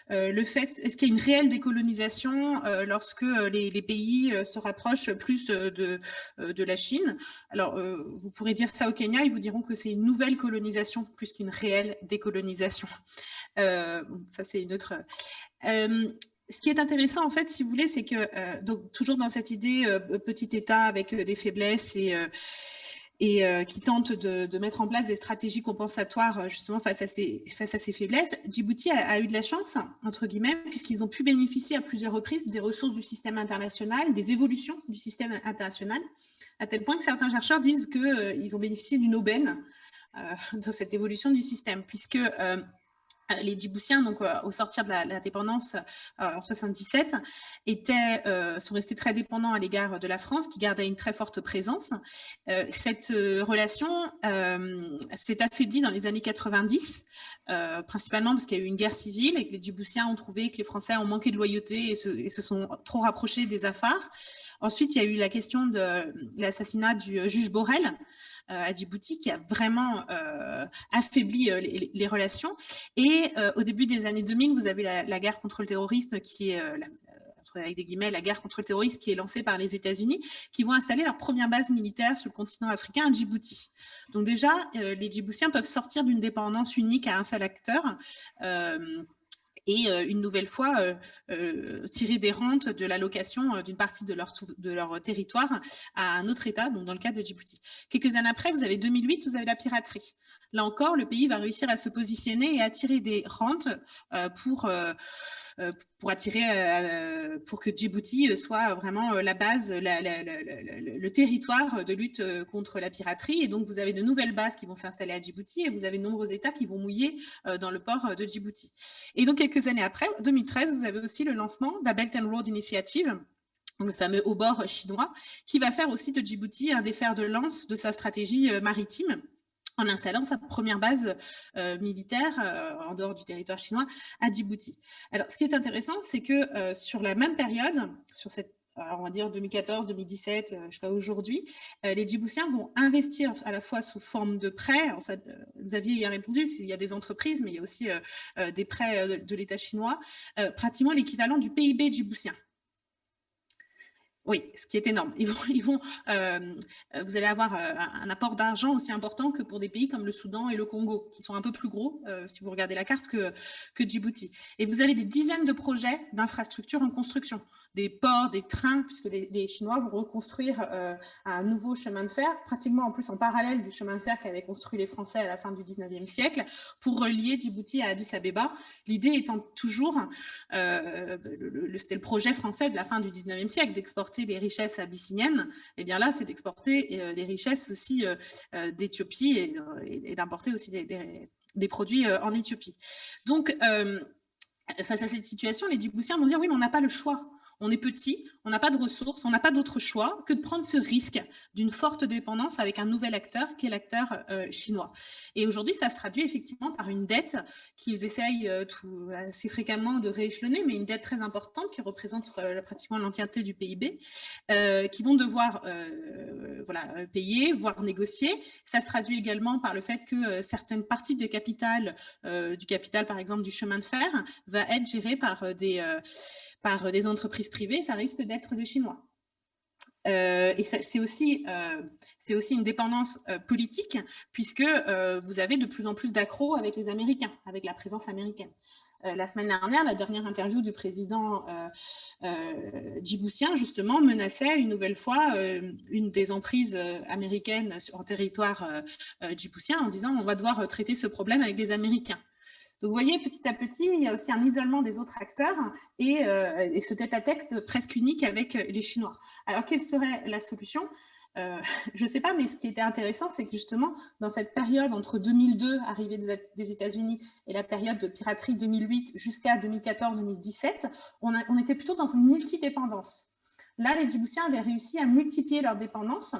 le fait, est-ce qu'il y a une réelle décolonisation lorsque les pays se rapprochent plus de la Chine. Alors, vous pourrez dire ça au Kenya, ils vous diront que c'est une nouvelle colonisation plus qu'une réelle décolonisation. Ça, c'est une autre... ce qui est intéressant, en fait, si vous voulez, c'est que, donc, toujours dans cette idée petit État avec des faiblesses et qui tente de mettre en place des stratégies compensatoires justement face à ces faiblesses, Djibouti a eu de la chance, entre guillemets, puisqu'ils ont pu bénéficier à plusieurs reprises des ressources du système international, des évolutions du système international, à tel point que certains chercheurs disent qu'ils ont bénéficié d'une aubaine de cette évolution du système, puisque les Djiboutiens, donc au sortir de la dépendance en 77, sont restés très dépendants à l'égard de la France, qui gardait une très forte présence. Cette relation s'est affaiblie dans les années 90, principalement parce qu'il y a eu une guerre civile et que les Djiboutiens ont trouvé que les Français ont manqué de loyauté et se sont trop rapprochés des Afars. Ensuite, il y a eu la question de l'assassinat du juge Borrell à Djibouti, qui a vraiment affaibli les relations. Et au début des années 2000, vous avez la guerre contre le terrorisme qui est, avec des guillemets, la guerre contre le terrorisme qui est lancée par les États-Unis, qui vont installer leur première base militaire sur le continent africain à Djibouti. Donc déjà, les Djiboutiens peuvent sortir d'une dépendance unique à un seul acteur, et une nouvelle fois tirer des rentes de l'allocation d'une partie de leur territoire à un autre État, donc dans le cas de Djibouti. Quelques années après, vous avez 2008, vous avez la piraterie. Là encore, le pays va réussir à se positionner et attirer des rentes pour que Djibouti soit vraiment la base, le territoire de lutte contre la piraterie. Et donc, vous avez de nouvelles bases qui vont s'installer à Djibouti et vous avez de nombreux États qui vont mouiller dans le port de Djibouti. Et donc, quelques années après, 2013, vous avez aussi le lancement de la Belt and Road Initiative, le fameux haut bord chinois, qui va faire aussi de Djibouti un des fers de lance de sa stratégie maritime, en installant sa première base militaire en dehors du territoire chinois à Djibouti. Alors, ce qui est intéressant, c'est que sur la même période, sur cette alors on va dire 2014, 2017, jusqu'à aujourd'hui, les Djiboutiens vont investir à la fois sous forme de prêts. Alors ça, Xavier y a répondu, il y a des entreprises, mais il y a aussi des prêts de l'État chinois, pratiquement l'équivalent du PIB djiboutien. Oui, ce qui est énorme. Vous allez avoir un apport d'argent aussi important que pour des pays comme le Soudan et le Congo, qui sont un peu plus gros, si vous regardez la carte, que Djibouti. Et vous avez des dizaines de projets d'infrastructures en construction, des ports, des trains, puisque les Chinois vont reconstruire un nouveau chemin de fer, pratiquement en plus en parallèle du chemin de fer qu'avaient construit les Français à la fin du 19e siècle, pour relier Djibouti à Addis Abeba. L'idée étant toujours, c'était le projet français de la fin du 19e siècle, d'exporter les richesses abyssiniennes, et bien là, c'est d'exporter les richesses aussi d'Éthiopie et d'importer aussi des produits en Éthiopie. Donc, face à cette situation, les Djiboutiens vont dire oui, mais on n'a pas le choix. On est petit, on n'a pas de ressources, on n'a pas d'autre choix que de prendre ce risque d'une forte dépendance avec un nouvel acteur qui est l'acteur chinois. Et aujourd'hui, ça se traduit effectivement par une dette qu'ils essayent assez fréquemment de rééchelonner, mais une dette très importante qui représente pratiquement l'entièreté du PIB, qui vont devoir payer, voire négocier. Ça se traduit également par le fait que certaines parties du capital, par exemple du chemin de fer, va être gérée par des entreprises privées, ça risque d'être des Chinois. Et c'est aussi une dépendance politique, puisque vous avez de plus en plus d'accros avec les Américains, avec la présence américaine. La semaine dernière, la dernière interview du président djiboutien, justement, menaçait une nouvelle fois une des emprises américaines en territoire djiboutien en disant on va devoir traiter ce problème avec les Américains. Donc, vous voyez, petit à petit, il y a aussi un isolement des autres acteurs et ce tête-à-tête presque unique avec les Chinois. Alors, quelle serait la solution ? Je ne sais pas, mais ce qui était intéressant, c'est que justement, dans cette période entre 2002, arrivée des États-Unis, et la période de piraterie 2008 jusqu'à 2014-2017, on était plutôt dans une multidépendance. Là, les Djiboutiens avaient réussi à multiplier leurs dépendances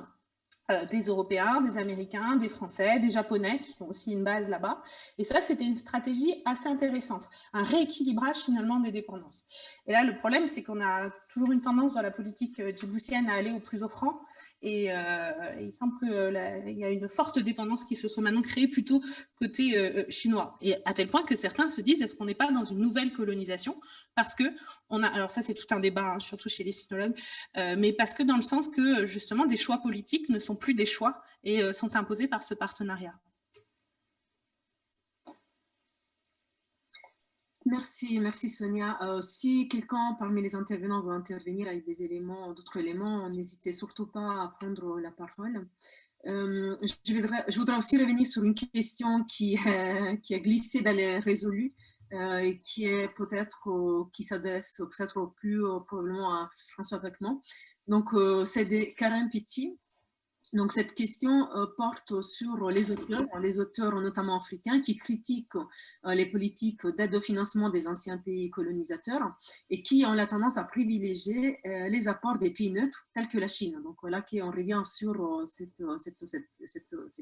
des Européens, des Américains, des Français, des Japonais qui ont aussi une base là-bas. Et ça, c'était une stratégie assez intéressante, un rééquilibrage finalement des dépendances. Et là, le problème, c'est qu'on a toujours une tendance dans la politique djiboutienne à aller au plus offrant. Et il semble qu'il y a une forte dépendance qui se soit maintenant créée plutôt côté chinois. Et à tel point que certains se disent, est-ce qu'on n'est pas dans une nouvelle colonisation ? Parce que alors ça c'est tout un débat, hein, surtout chez les sinologues, mais parce que dans le sens que justement des choix politiques ne sont plus des choix et sont imposés par ce partenariat. Merci Sonia. Si quelqu'un parmi les intervenants veut intervenir avec d'autres éléments, n'hésitez surtout pas à prendre la parole. Je voudrais aussi revenir sur une question qui a glissé dans les résolus et qui s'adresse peut-être plus probablement à François Pecman. Donc, c'est de Karim Pitti. Donc, cette question porte sur les auteurs notamment africains qui critiquent les politiques d'aide au financement des anciens pays colonisateurs et qui ont la tendance à privilégier les apports des pays neutres tels que la Chine. Donc, voilà qu'on revient sur ces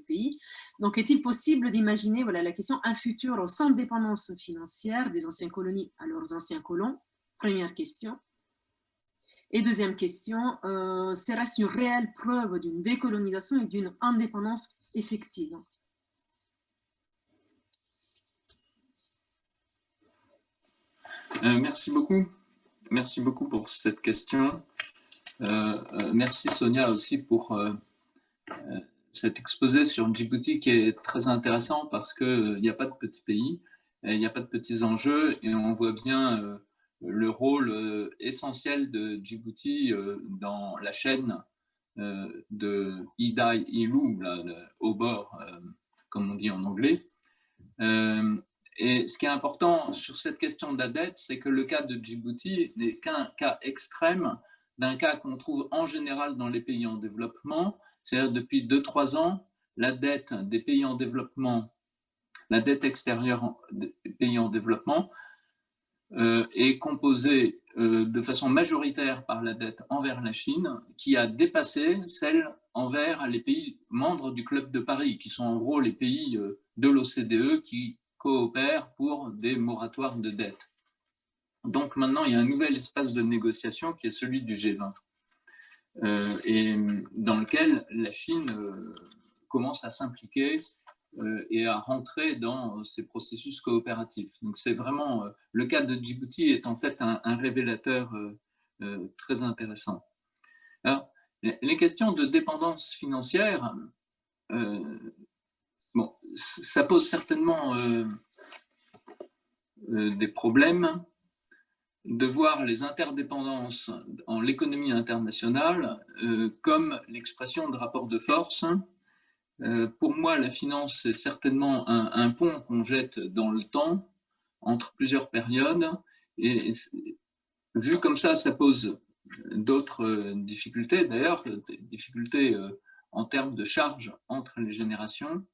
pays. Donc, est-il possible d'imaginer, voilà la question, un futur sans dépendance financière des anciennes colonies à leurs anciens colons? Première question. Et deuxième question, serait-ce une réelle preuve d'une décolonisation et d'une indépendance effective? Merci beaucoup. Merci beaucoup pour cette question. Merci Sonia aussi pour cet exposé sur Djibouti qui est très intéressant parce qu'il n'y a pas de petits pays, il n'y a pas de petits enjeux et on voit bien le rôle essentiel de Djibouti dans la chaîne de Ida-Ilou, au bord, comme on dit en anglais. Et ce qui est important sur cette question de la dette, c'est que le cas de Djibouti n'est qu'un cas extrême d'un cas qu'on trouve en général dans les pays en développement. C'est-à-dire depuis 2-3 ans, la dette des pays en développement, la dette extérieure des pays en développement, est composée de façon majoritaire par la dette envers la Chine, qui a dépassé celle envers les pays membres du Club de Paris, qui sont en gros les pays de l'OCDE qui coopèrent pour des moratoires de dette. Donc maintenant, il y a un nouvel espace de négociation qui est celui du G20, et dans lequel la Chine commence à s'impliquer et à rentrer dans ces processus coopératifs. Donc c'est vraiment, le cas de Djibouti est en fait un révélateur très intéressant. Alors, les questions de dépendance financière, bon, ça pose certainement des problèmes de voir les interdépendances en l'économie internationale comme l'expression de rapports de force. Pour moi, la finance, c'est certainement un pont qu'on jette dans le temps entre plusieurs périodes. Et vu comme ça pose d'autres difficultés, d'ailleurs, des difficultés en termes de charges entre les générations.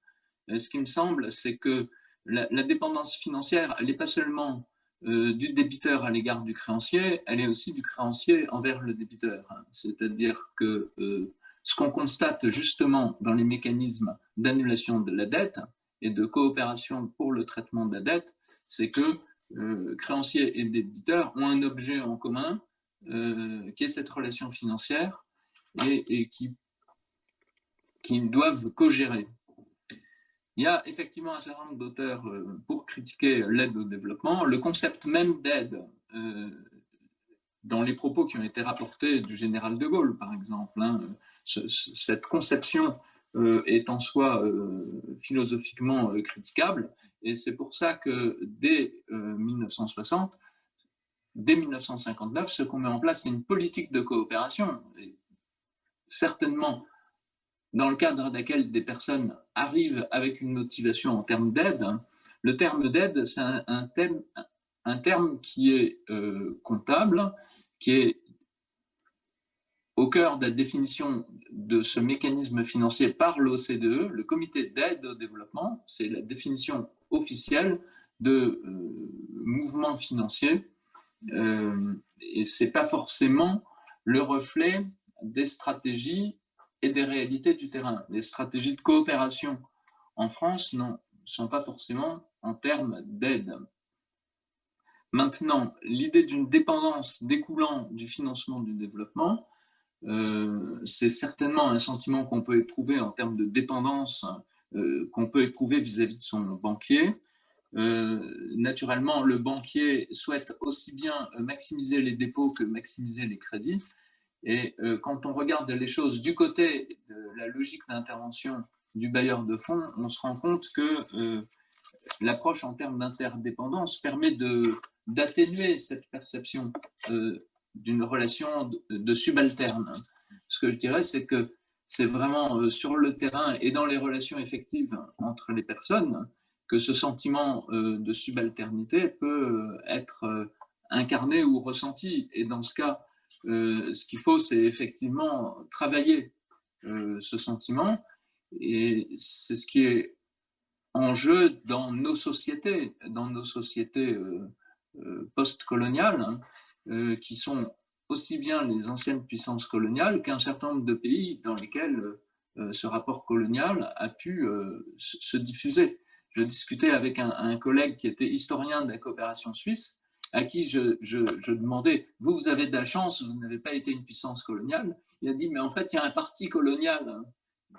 Ce qui me semble, c'est que la dépendance financière, elle n'est pas seulement du débiteur à l'égard du créancier, elle est aussi du créancier envers le débiteur. C'est-à-dire que ce qu'on constate justement dans les mécanismes d'annulation de la dette et de coopération pour le traitement de la dette, c'est que créanciers et débiteurs ont un objet en commun qui est cette relation financière et qui doivent co-gérer. Il y a effectivement un certain nombre d'auteurs pour critiquer l'aide au développement. Le concept même d'aide, dans les propos qui ont été rapportés du général de Gaulle, par exemple, hein, cette conception est en soi philosophiquement critiquable. Et c'est pour ça que dès 1960, dès 1959, ce qu'on met en place, c'est une politique de coopération. Et certainement, dans le cadre de laquelle des personnes arrivent avec une motivation en termes d'aide. Le terme d'aide, c'est un terme qui est comptable, qui est au cœur de la définition de ce mécanisme financier par l'OCDE, le comité d'aide au développement. C'est la définition officielle de mouvement financier, et ce n'est pas forcément le reflet des stratégies et des réalités du terrain. Les stratégies de coopération en France ne sont pas forcément en termes d'aide. Maintenant, l'idée d'une dépendance découlant du financement du développement, c'est certainement un sentiment qu'on peut éprouver en termes de dépendance, qu'on peut éprouver vis-à-vis de son banquier. Naturellement, le banquier souhaite aussi bien maximiser les dépôts que maximiser les crédits. Et quand on regarde les choses du côté de la logique d'intervention du bailleur de fonds, on se rend compte que l'approche en termes d'interdépendance permet d'atténuer cette perception d'une relation de subalterne. Ce que je dirais, c'est que c'est vraiment sur le terrain et dans les relations effectives entre les personnes que ce sentiment de subalternité peut être incarné ou ressenti. Et dans ce cas, ce qu'il faut, c'est effectivement travailler ce sentiment, et c'est ce qui est en jeu dans nos sociétés post-coloniales, qui sont aussi bien les anciennes puissances coloniales qu'un certain nombre de pays dans lesquels ce rapport colonial a pu se diffuser. Je discutais avec un collègue qui était historien de la coopération suisse, à qui je demandais, vous avez de la chance, vous n'avez pas été une puissance coloniale. Il a dit, mais en fait, il y a un parti colonial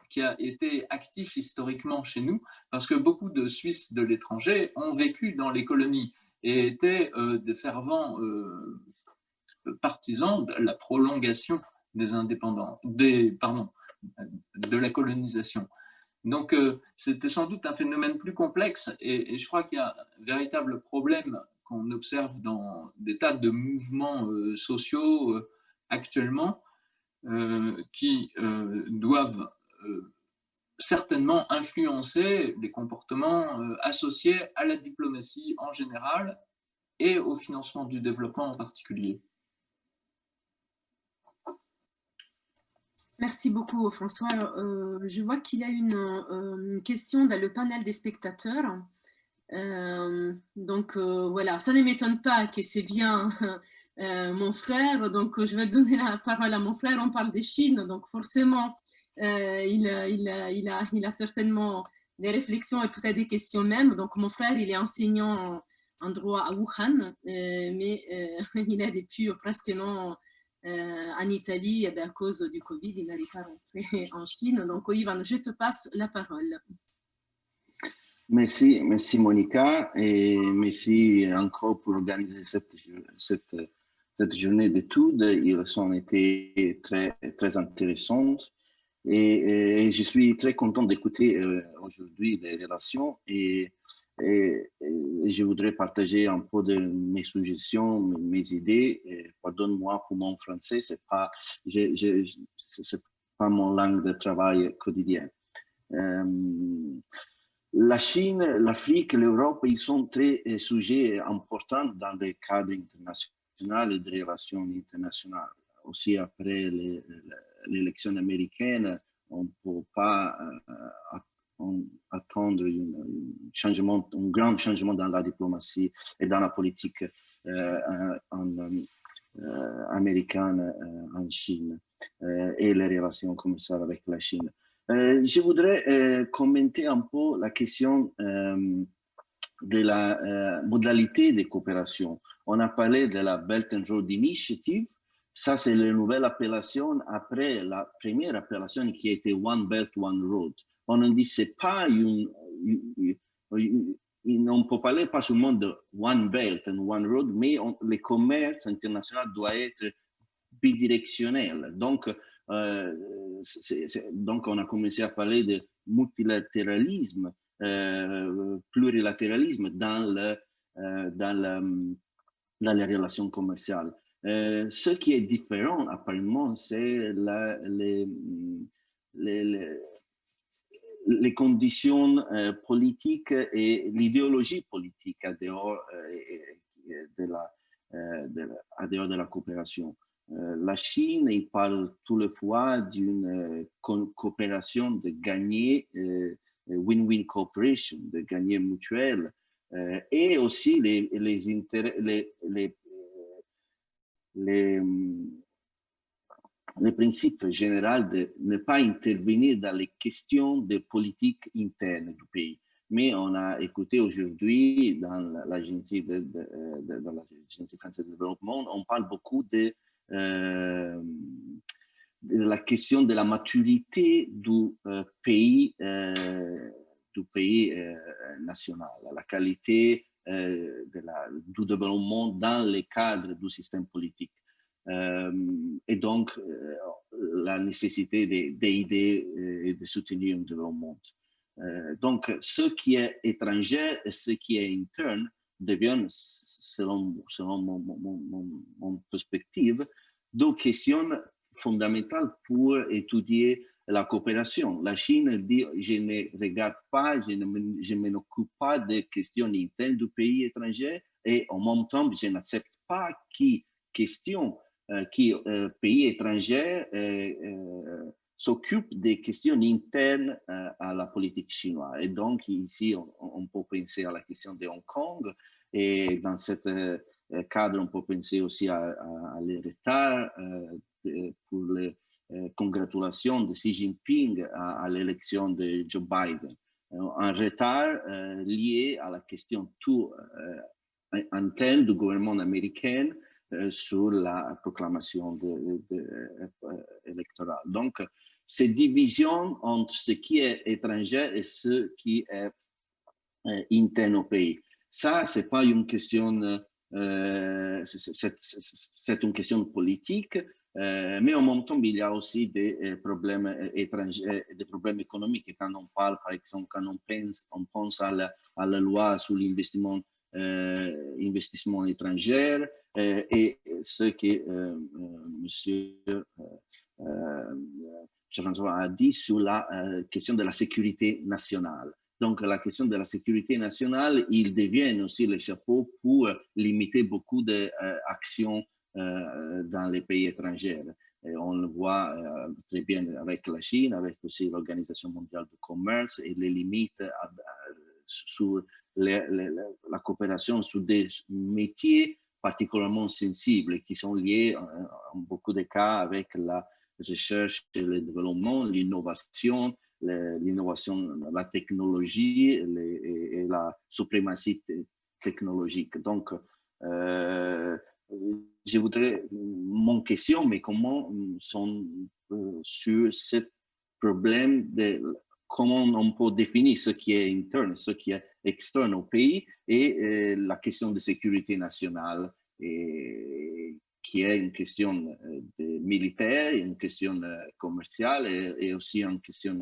qui a été actif historiquement chez nous, parce que beaucoup de Suisses de l'étranger ont vécu dans les colonies et étaient des fervents partisans de la prolongation des indépendants, de la colonisation. Donc, c'était sans doute un phénomène plus complexe, et je crois qu'il y a un véritable problème qu'on observe dans des tas de mouvements sociaux actuellement qui doivent certainement influencer les comportements associés à la diplomatie en général et au financement du développement en particulier. Merci beaucoup, François. Je vois qu'il y a une question dans le panel des spectateurs. Donc voilà, ça ne m'étonne pas que c'est bien mon frère, donc je vais donner la parole à mon frère. On parle de Chine, donc forcément il a certainement des réflexions et peut-être des questions même. Donc mon frère, il est enseignant endroit à Wuhan, mais il a depuis presque un an en Italie à cause du Covid, il n'arrive pas à rentrer en Chine. Donc, Ivan, je te passe la parole. Merci, merci Monica, et merci encore pour organiser cette journée d'études. Ils ont été très intéressantes et je suis très content d'écouter aujourd'hui les relations et je voudrais partager un peu de mes suggestions, mes idées. Pardonne-moi pour mon français, c'est pas mon langue de travail quotidien. La Chine, l'Afrique, l'Europe, ils sont très sujets importants dans le cadre international et des relations internationales. Aussi, après l'élection américaine, on ne peut pas attendre un grand changement dans la diplomatie et dans la politique américaine en Chine et les relations commerciales avec la Chine. Je voudrais commenter un peu la question de la modalité de coopération. On a parlé de la Belt and Road Initiative. Ça, c'est la nouvelle appellation après la première appellation qui était One Belt, One Road. On ne dit c'est pas on peut parler pas seulement de One Belt and One Road, mais le commerce international doit être bidirectionnel. Donc, donc, on a commencé à parler de multilatéralisme, plurilatéralisme dans les relations commerciales. Ce qui est différent, apparemment, c'est les conditions politiques et l'idéologie politique à dehors de la coopération. La Chine, il parle tout le fois d'une coopération de gagner, win-win cooperation, de gagner mutuel, et aussi le principe général de ne pas intervenir dans les questions de politique interne du pays. Mais on a écouté aujourd'hui dans l'agence française de développement, on parle beaucoup de la question de la maturité du pays national, la qualité du développement dans le cadre du système politique. Et donc, la nécessité d'aider et de soutenir un développement. Donc, ce qui est étranger et ce qui est interne deviennent, selon mon perspective, deux questions fondamentales pour étudier la coopération. La Chine dit, je ne regarde pas, je ne m'occupe pas des questions internes du pays étranger et en même temps, je n'accepte pas qui pays étrangers s'occupe des questions internes à la politique chinoise. Et donc, ici, on peut penser à la question de Hong Kong. Et dans ce cadre, on peut penser aussi à les retards pour les congratulations de Xi Jinping à l'élection de Joe Biden. Un retard lié à la question tout interne du gouvernement américain sur la proclamation électorale. Donc, ces divisions entre ce qui est étranger et ce qui est interne au pays, ça, c'est pas une question, c'est une question politique, mais en même temps, il y a aussi des problèmes étrangers, des problèmes économiques. Quand on parle, par exemple, quand on pense à la loi sur l'investissement étranger et ce que monsieur Jean-François a dit sur la question de la sécurité nationale. Donc, la question de la sécurité nationale, il devient aussi le chapeau pour limiter beaucoup d'actions dans les pays étrangers. Et on le voit très bien avec la Chine, avec aussi l'Organisation mondiale du commerce et les limites sur la coopération sur des métiers particulièrement sensibles qui sont liés en beaucoup de cas avec la recherche et le développement, l'innovation, la technologie et la suprématie technologique. Donc, je voudrais, mon question, mais comment sont sur ce problème de comment on peut définir ce qui est interne, ce qui est externe au pays, et la question de sécurité nationale, qui est une question militaire, une question commerciale et aussi une question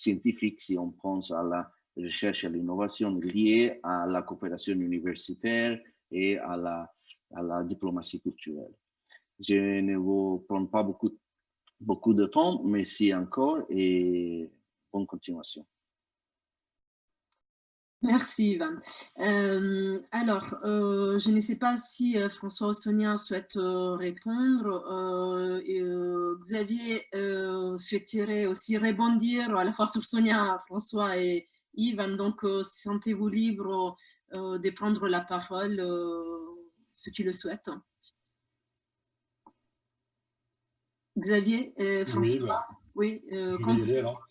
scientifique si on pense à la recherche et l'innovation liée à la coopération universitaire et à la diplomatie culturelle. Je ne vous prends pas beaucoup de temps, merci encore et bonne continuation. Merci, Ivan. Alors, je ne sais pas si François ou Sonia souhaitent répondre. Xavier souhaiterait aussi rebondir à la fois sur Sonia, François et Ivan. Donc, sentez-vous libre de prendre la parole, ceux qui le souhaitent. Xavier, François, oui, je vais y aller alors.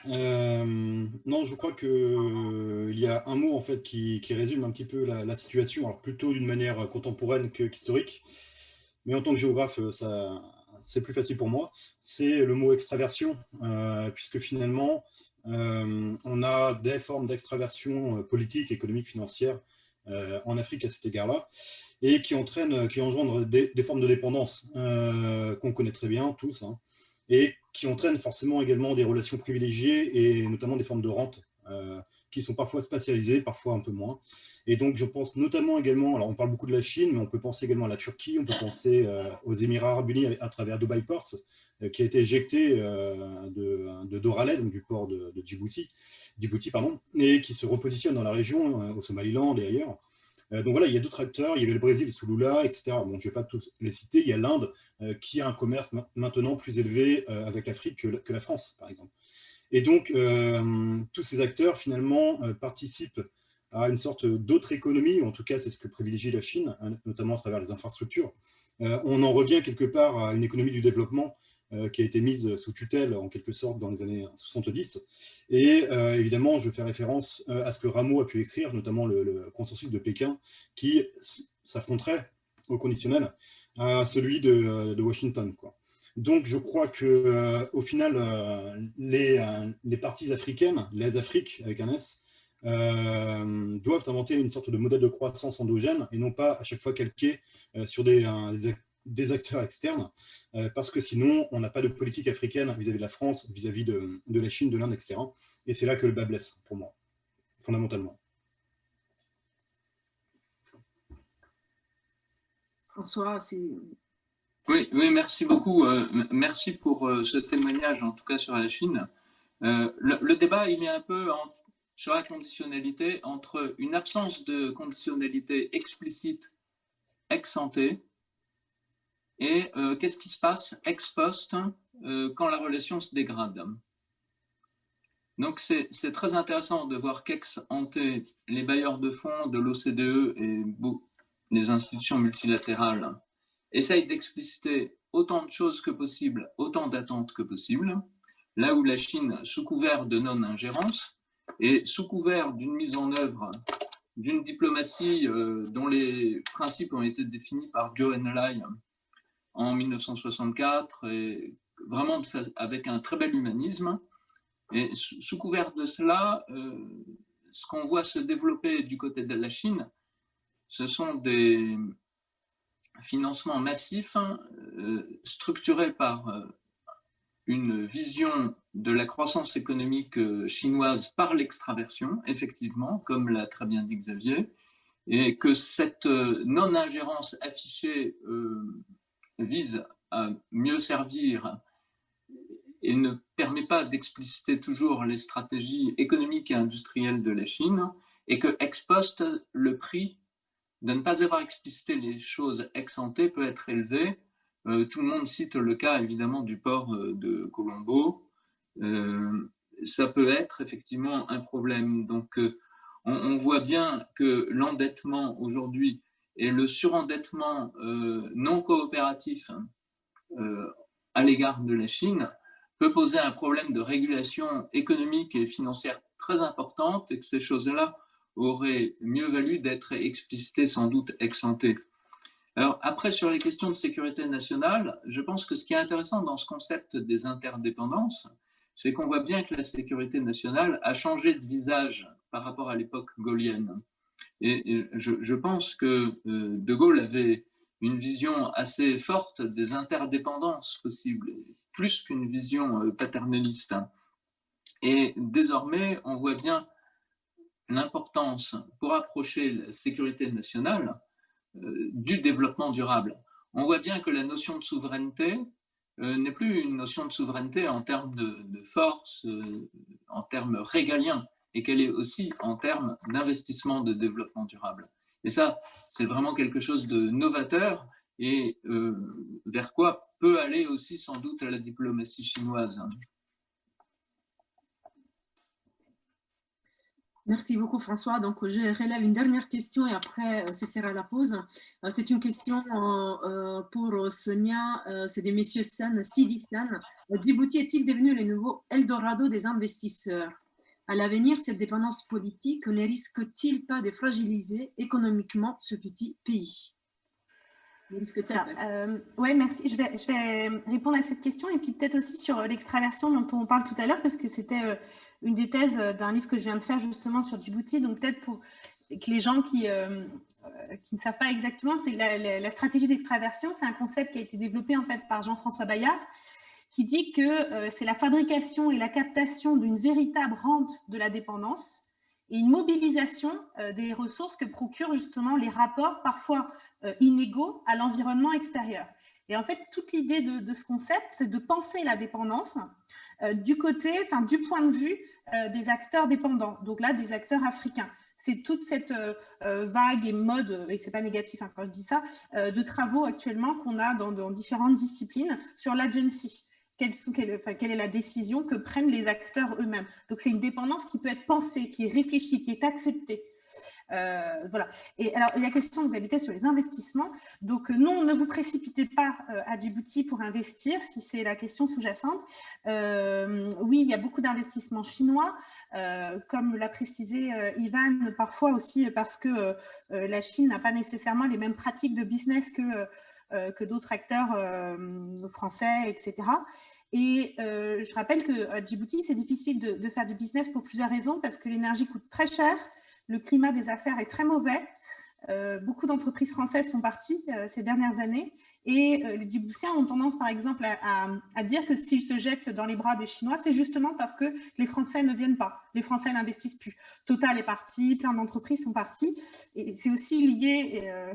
Non, je crois qu'il y a un mot en fait qui résume un petit peu la situation, alors plutôt d'une manière contemporaine qu'historique, mais en tant que géographe, c'est plus facile pour moi. C'est le mot extraversion, puisque finalement, on a des formes d'extraversion politique, économique, financière en Afrique à cet égard-là, et qui engendrent des formes de dépendance qu'on connaît très bien tous, hein, et qui entraînent forcément également des relations privilégiées et notamment des formes de rente qui sont parfois spatialisées, parfois un peu moins. Et donc je pense notamment également, alors on parle beaucoup de la Chine, mais on peut penser également à la Turquie, on peut penser aux Émirats Arabes Unis à travers Dubai Ports, qui a été éjecté de Doraleh, donc du port de Djibouti, et qui se repositionne dans la région, au Somaliland et ailleurs. Donc voilà, il y a d'autres acteurs, il y avait le Brésil sous Lula, etc. Bon, je ne vais pas tous les citer, il y a l'Inde qui a un commerce maintenant plus élevé avec l'Afrique que la France, par exemple. Et donc, tous ces acteurs, finalement, participent à une sorte d'autre économie, ou en tout cas, c'est ce que privilégie la Chine, notamment à travers les infrastructures. On en revient quelque part à une économie du développement qui a été mise sous tutelle, en quelque sorte, dans les années 70. Et évidemment, je fais référence à ce que Rameau a pu écrire, notamment le consensus de Pékin, qui s'affronterait au conditionnel à celui de Washington, quoi. Donc, je crois qu'au final, les parties africaines, les Afriques avec un S, doivent inventer une sorte de modèle de croissance endogène et non pas à chaque fois calquer sur des acteurs externes, parce que sinon, on n'a pas de politique africaine vis-à-vis de la France, vis-à-vis de la Chine, de l'Inde, etc. Et c'est là que le bas blesse, pour moi, fondamentalement. François, c'est... Oui, merci beaucoup. Merci pour ce témoignage, en tout cas sur la Chine. Le débat, il est un peu sur la conditionnalité entre une absence de conditionnalité explicite ex ante et qu'est-ce qui se passe ex post quand la relation se dégrade. Donc c'est très intéressant de voir qu'ex ante, les bailleurs de fonds de l'OCDE et les institutions multilatérales essayent d'expliciter autant de choses que possible, autant d'attentes que possible, là où la Chine, sous couvert de non-ingérence et sous couvert d'une mise en œuvre d'une diplomatie dont les principes ont été définis par Zhou Enlai en 1964, et vraiment avec un très bel humanisme. Et sous couvert de cela, ce qu'on voit se développer du côté de la Chine, ce sont des financements massifs structurés par une vision de la croissance économique chinoise par l'extraversion, effectivement, comme l'a très bien dit Xavier, et que cette non-ingérence affichée vise à mieux servir et ne permet pas d'expliciter toujours les stratégies économiques et industrielles de la Chine, et que ex post, le prix de ne pas avoir explicité les choses ex ante peut être élevé. Tout le monde cite le cas évidemment du port de Colombo. Ça peut être effectivement un problème. Donc on voit bien que l'endettement aujourd'hui et le surendettement non coopératif à l'égard de la Chine peut poser un problème de régulation économique et financière très importante, et que ces choses-là aurait mieux valu d'être explicité sans doute ex ante. Alors après, sur les questions de sécurité nationale, je pense que ce qui est intéressant dans ce concept des interdépendances, c'est qu'on voit bien que la sécurité nationale a changé de visage par rapport à l'époque gaullienne. Et je pense que De Gaulle avait une vision assez forte des interdépendances possibles, plus qu'une vision paternaliste. Et désormais, on voit bien l'importance pour approcher la sécurité nationale du développement durable. On voit bien que la notion de souveraineté n'est plus une notion de souveraineté en termes de force, en termes régaliens, et qu'elle est aussi en termes d'investissement de développement durable. Et ça, c'est vraiment quelque chose de novateur et vers quoi peut aller aussi sans doute la diplomatie chinoise. Merci beaucoup François. Donc je relève une dernière question et après ce sera la pause. C'est une question pour Sonia, c'est de Monsieur Sen, Sidi Sen. Djibouti est-il devenu le nouveau Eldorado des investisseurs? À l'avenir, cette dépendance politique ne risque-t-il pas de fragiliser économiquement ce petit pays? Oui, merci. Je vais répondre à cette question et puis peut-être aussi sur l'extraversion dont on parle tout à l'heure, parce que c'était une des thèses d'un livre que je viens de faire justement sur Djibouti. Donc peut-être pour que les gens qui ne savent pas exactement, c'est la stratégie d'extraversion, c'est un concept qui a été développé en fait par Jean-François Bayard, qui dit que c'est la fabrication et la captation d'une véritable rente de la dépendance et une mobilisation des ressources que procurent justement les rapports parfois inégaux à l'environnement extérieur. Et en fait, toute l'idée de ce concept, c'est de penser la dépendance du point de vue des acteurs dépendants, donc là, des acteurs africains. C'est toute cette vague et mode, et c'est pas négatif hein, quand je dis ça, de travaux actuellement qu'on a dans différentes disciplines sur l'agency. Quelle est la décision que prennent les acteurs eux-mêmes. Donc, c'est une dépendance qui peut être pensée, qui est réfléchie, qui est acceptée. Voilà. Et alors, la question était sur les investissements. Donc, non, ne vous précipitez pas à Djibouti pour investir, si c'est la question sous-jacente. Oui, il y a beaucoup d'investissements chinois, comme l'a précisé Ivan, parfois aussi parce que la Chine n'a pas nécessairement les mêmes pratiques de business que d'autres acteurs français, etc. Et je rappelle qu'à Djibouti, c'est difficile de faire du business pour plusieurs raisons, parce que l'énergie coûte très cher, le climat des affaires est très mauvais, beaucoup d'entreprises françaises sont parties ces dernières années, et les Djiboutiens ont tendance, par exemple, à dire que s'ils se jettent dans les bras des Chinois, c'est justement parce que les Français ne viennent pas, les Français n'investissent plus. Total est parti, plein d'entreprises sont parties, et c'est aussi lié...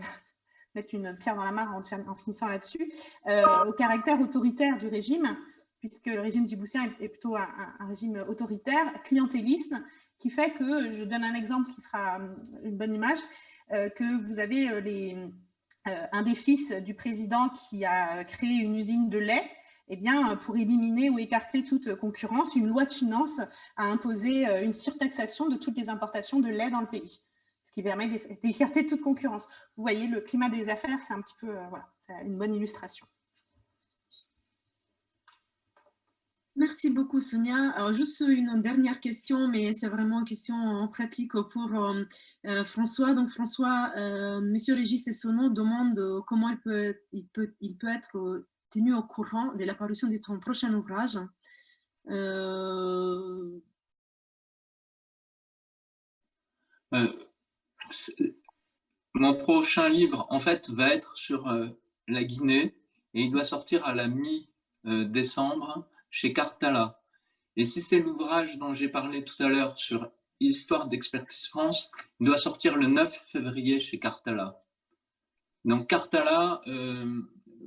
mettre une pierre dans la mare en finissant là-dessus, au caractère autoritaire du régime, puisque le régime djiboutien est plutôt un régime autoritaire, clientéliste, qui fait que, je donne un exemple qui sera une bonne image, que vous avez un des fils du président qui a créé une usine de lait, eh bien, pour éliminer ou écarter toute concurrence, une loi de finances a imposé une surtaxation de toutes les importations de lait dans le pays, ce qui permet d'écarter toute concurrence. Vous voyez, le climat des affaires, c'est un petit peu, voilà, c'est une bonne illustration. Merci beaucoup, Sonia. Alors, juste une dernière question, mais c'est vraiment une question pratique pour François. Donc, François, Monsieur Régis Essonneau demande comment il peut être tenu au courant de l'apparition de ton prochain ouvrage. Mon prochain livre, en fait, va être sur la Guinée et il doit sortir à la mi-décembre chez Cartala. Et si c'est l'ouvrage dont j'ai parlé tout à l'heure sur Histoire d'Expertise France, il doit sortir le 9 février chez Cartala. Donc Cartala,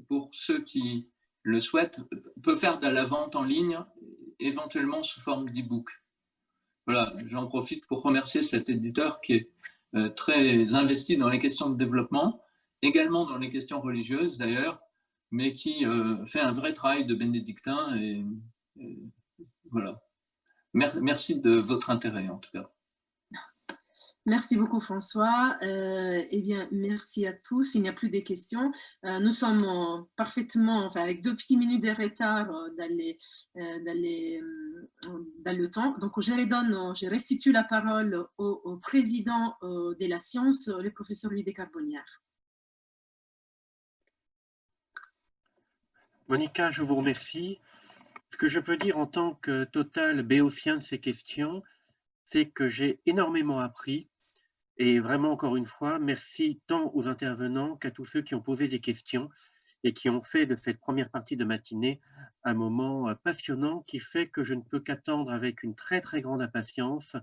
pour ceux qui le souhaitent, peut faire de la vente en ligne, éventuellement sous forme d'e-book. Voilà, j'en profite pour remercier cet éditeur qui est très investi dans les questions de développement, également dans les questions religieuses d'ailleurs, mais qui fait un vrai travail de bénédictin. Et voilà. Merci de votre intérêt en tout cas. Merci beaucoup François. Eh bien, merci à tous. Il n'y a plus de questions. Nous sommes parfaitement, enfin, avec 2 petites minutes de retard dans le temps. Donc, je restitue la parole au président de la science, le professeur Louis Descarbonnières. Monica, je vous remercie. Ce que je peux dire en tant que total béotien de ces questions, c'est que j'ai énormément appris. Et vraiment, encore une fois, merci tant aux intervenants qu'à tous ceux qui ont posé des questions et qui ont fait de cette première partie de matinée un moment passionnant qui fait que je ne peux qu'attendre avec une très, très grande impatience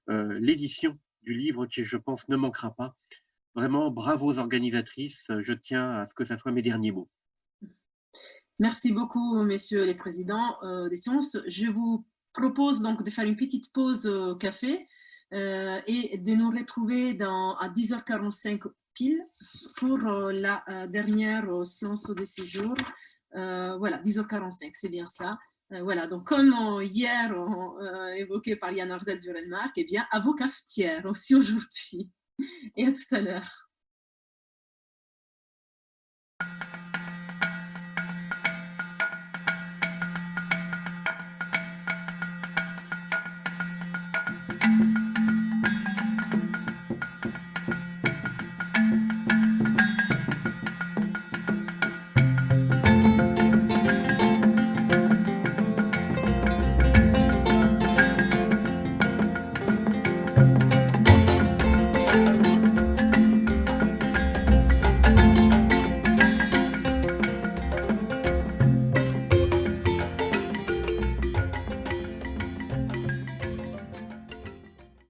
l'édition du livre qui, je pense, ne manquera pas. Vraiment, bravo aux organisatrices. Je tiens à ce que ça soit mes derniers mots. Merci beaucoup, messieurs les présidents des sciences. Je vous propose donc de faire une petite pause café et de nous retrouver à 10h45 pile pour la dernière séance de séjour. Voilà, 10h45, c'est bien ça. Voilà, donc comme hier évoqué par Yann Arzet du Renmark, eh bien, à vos cafetières aussi aujourd'hui. Et à tout à l'heure.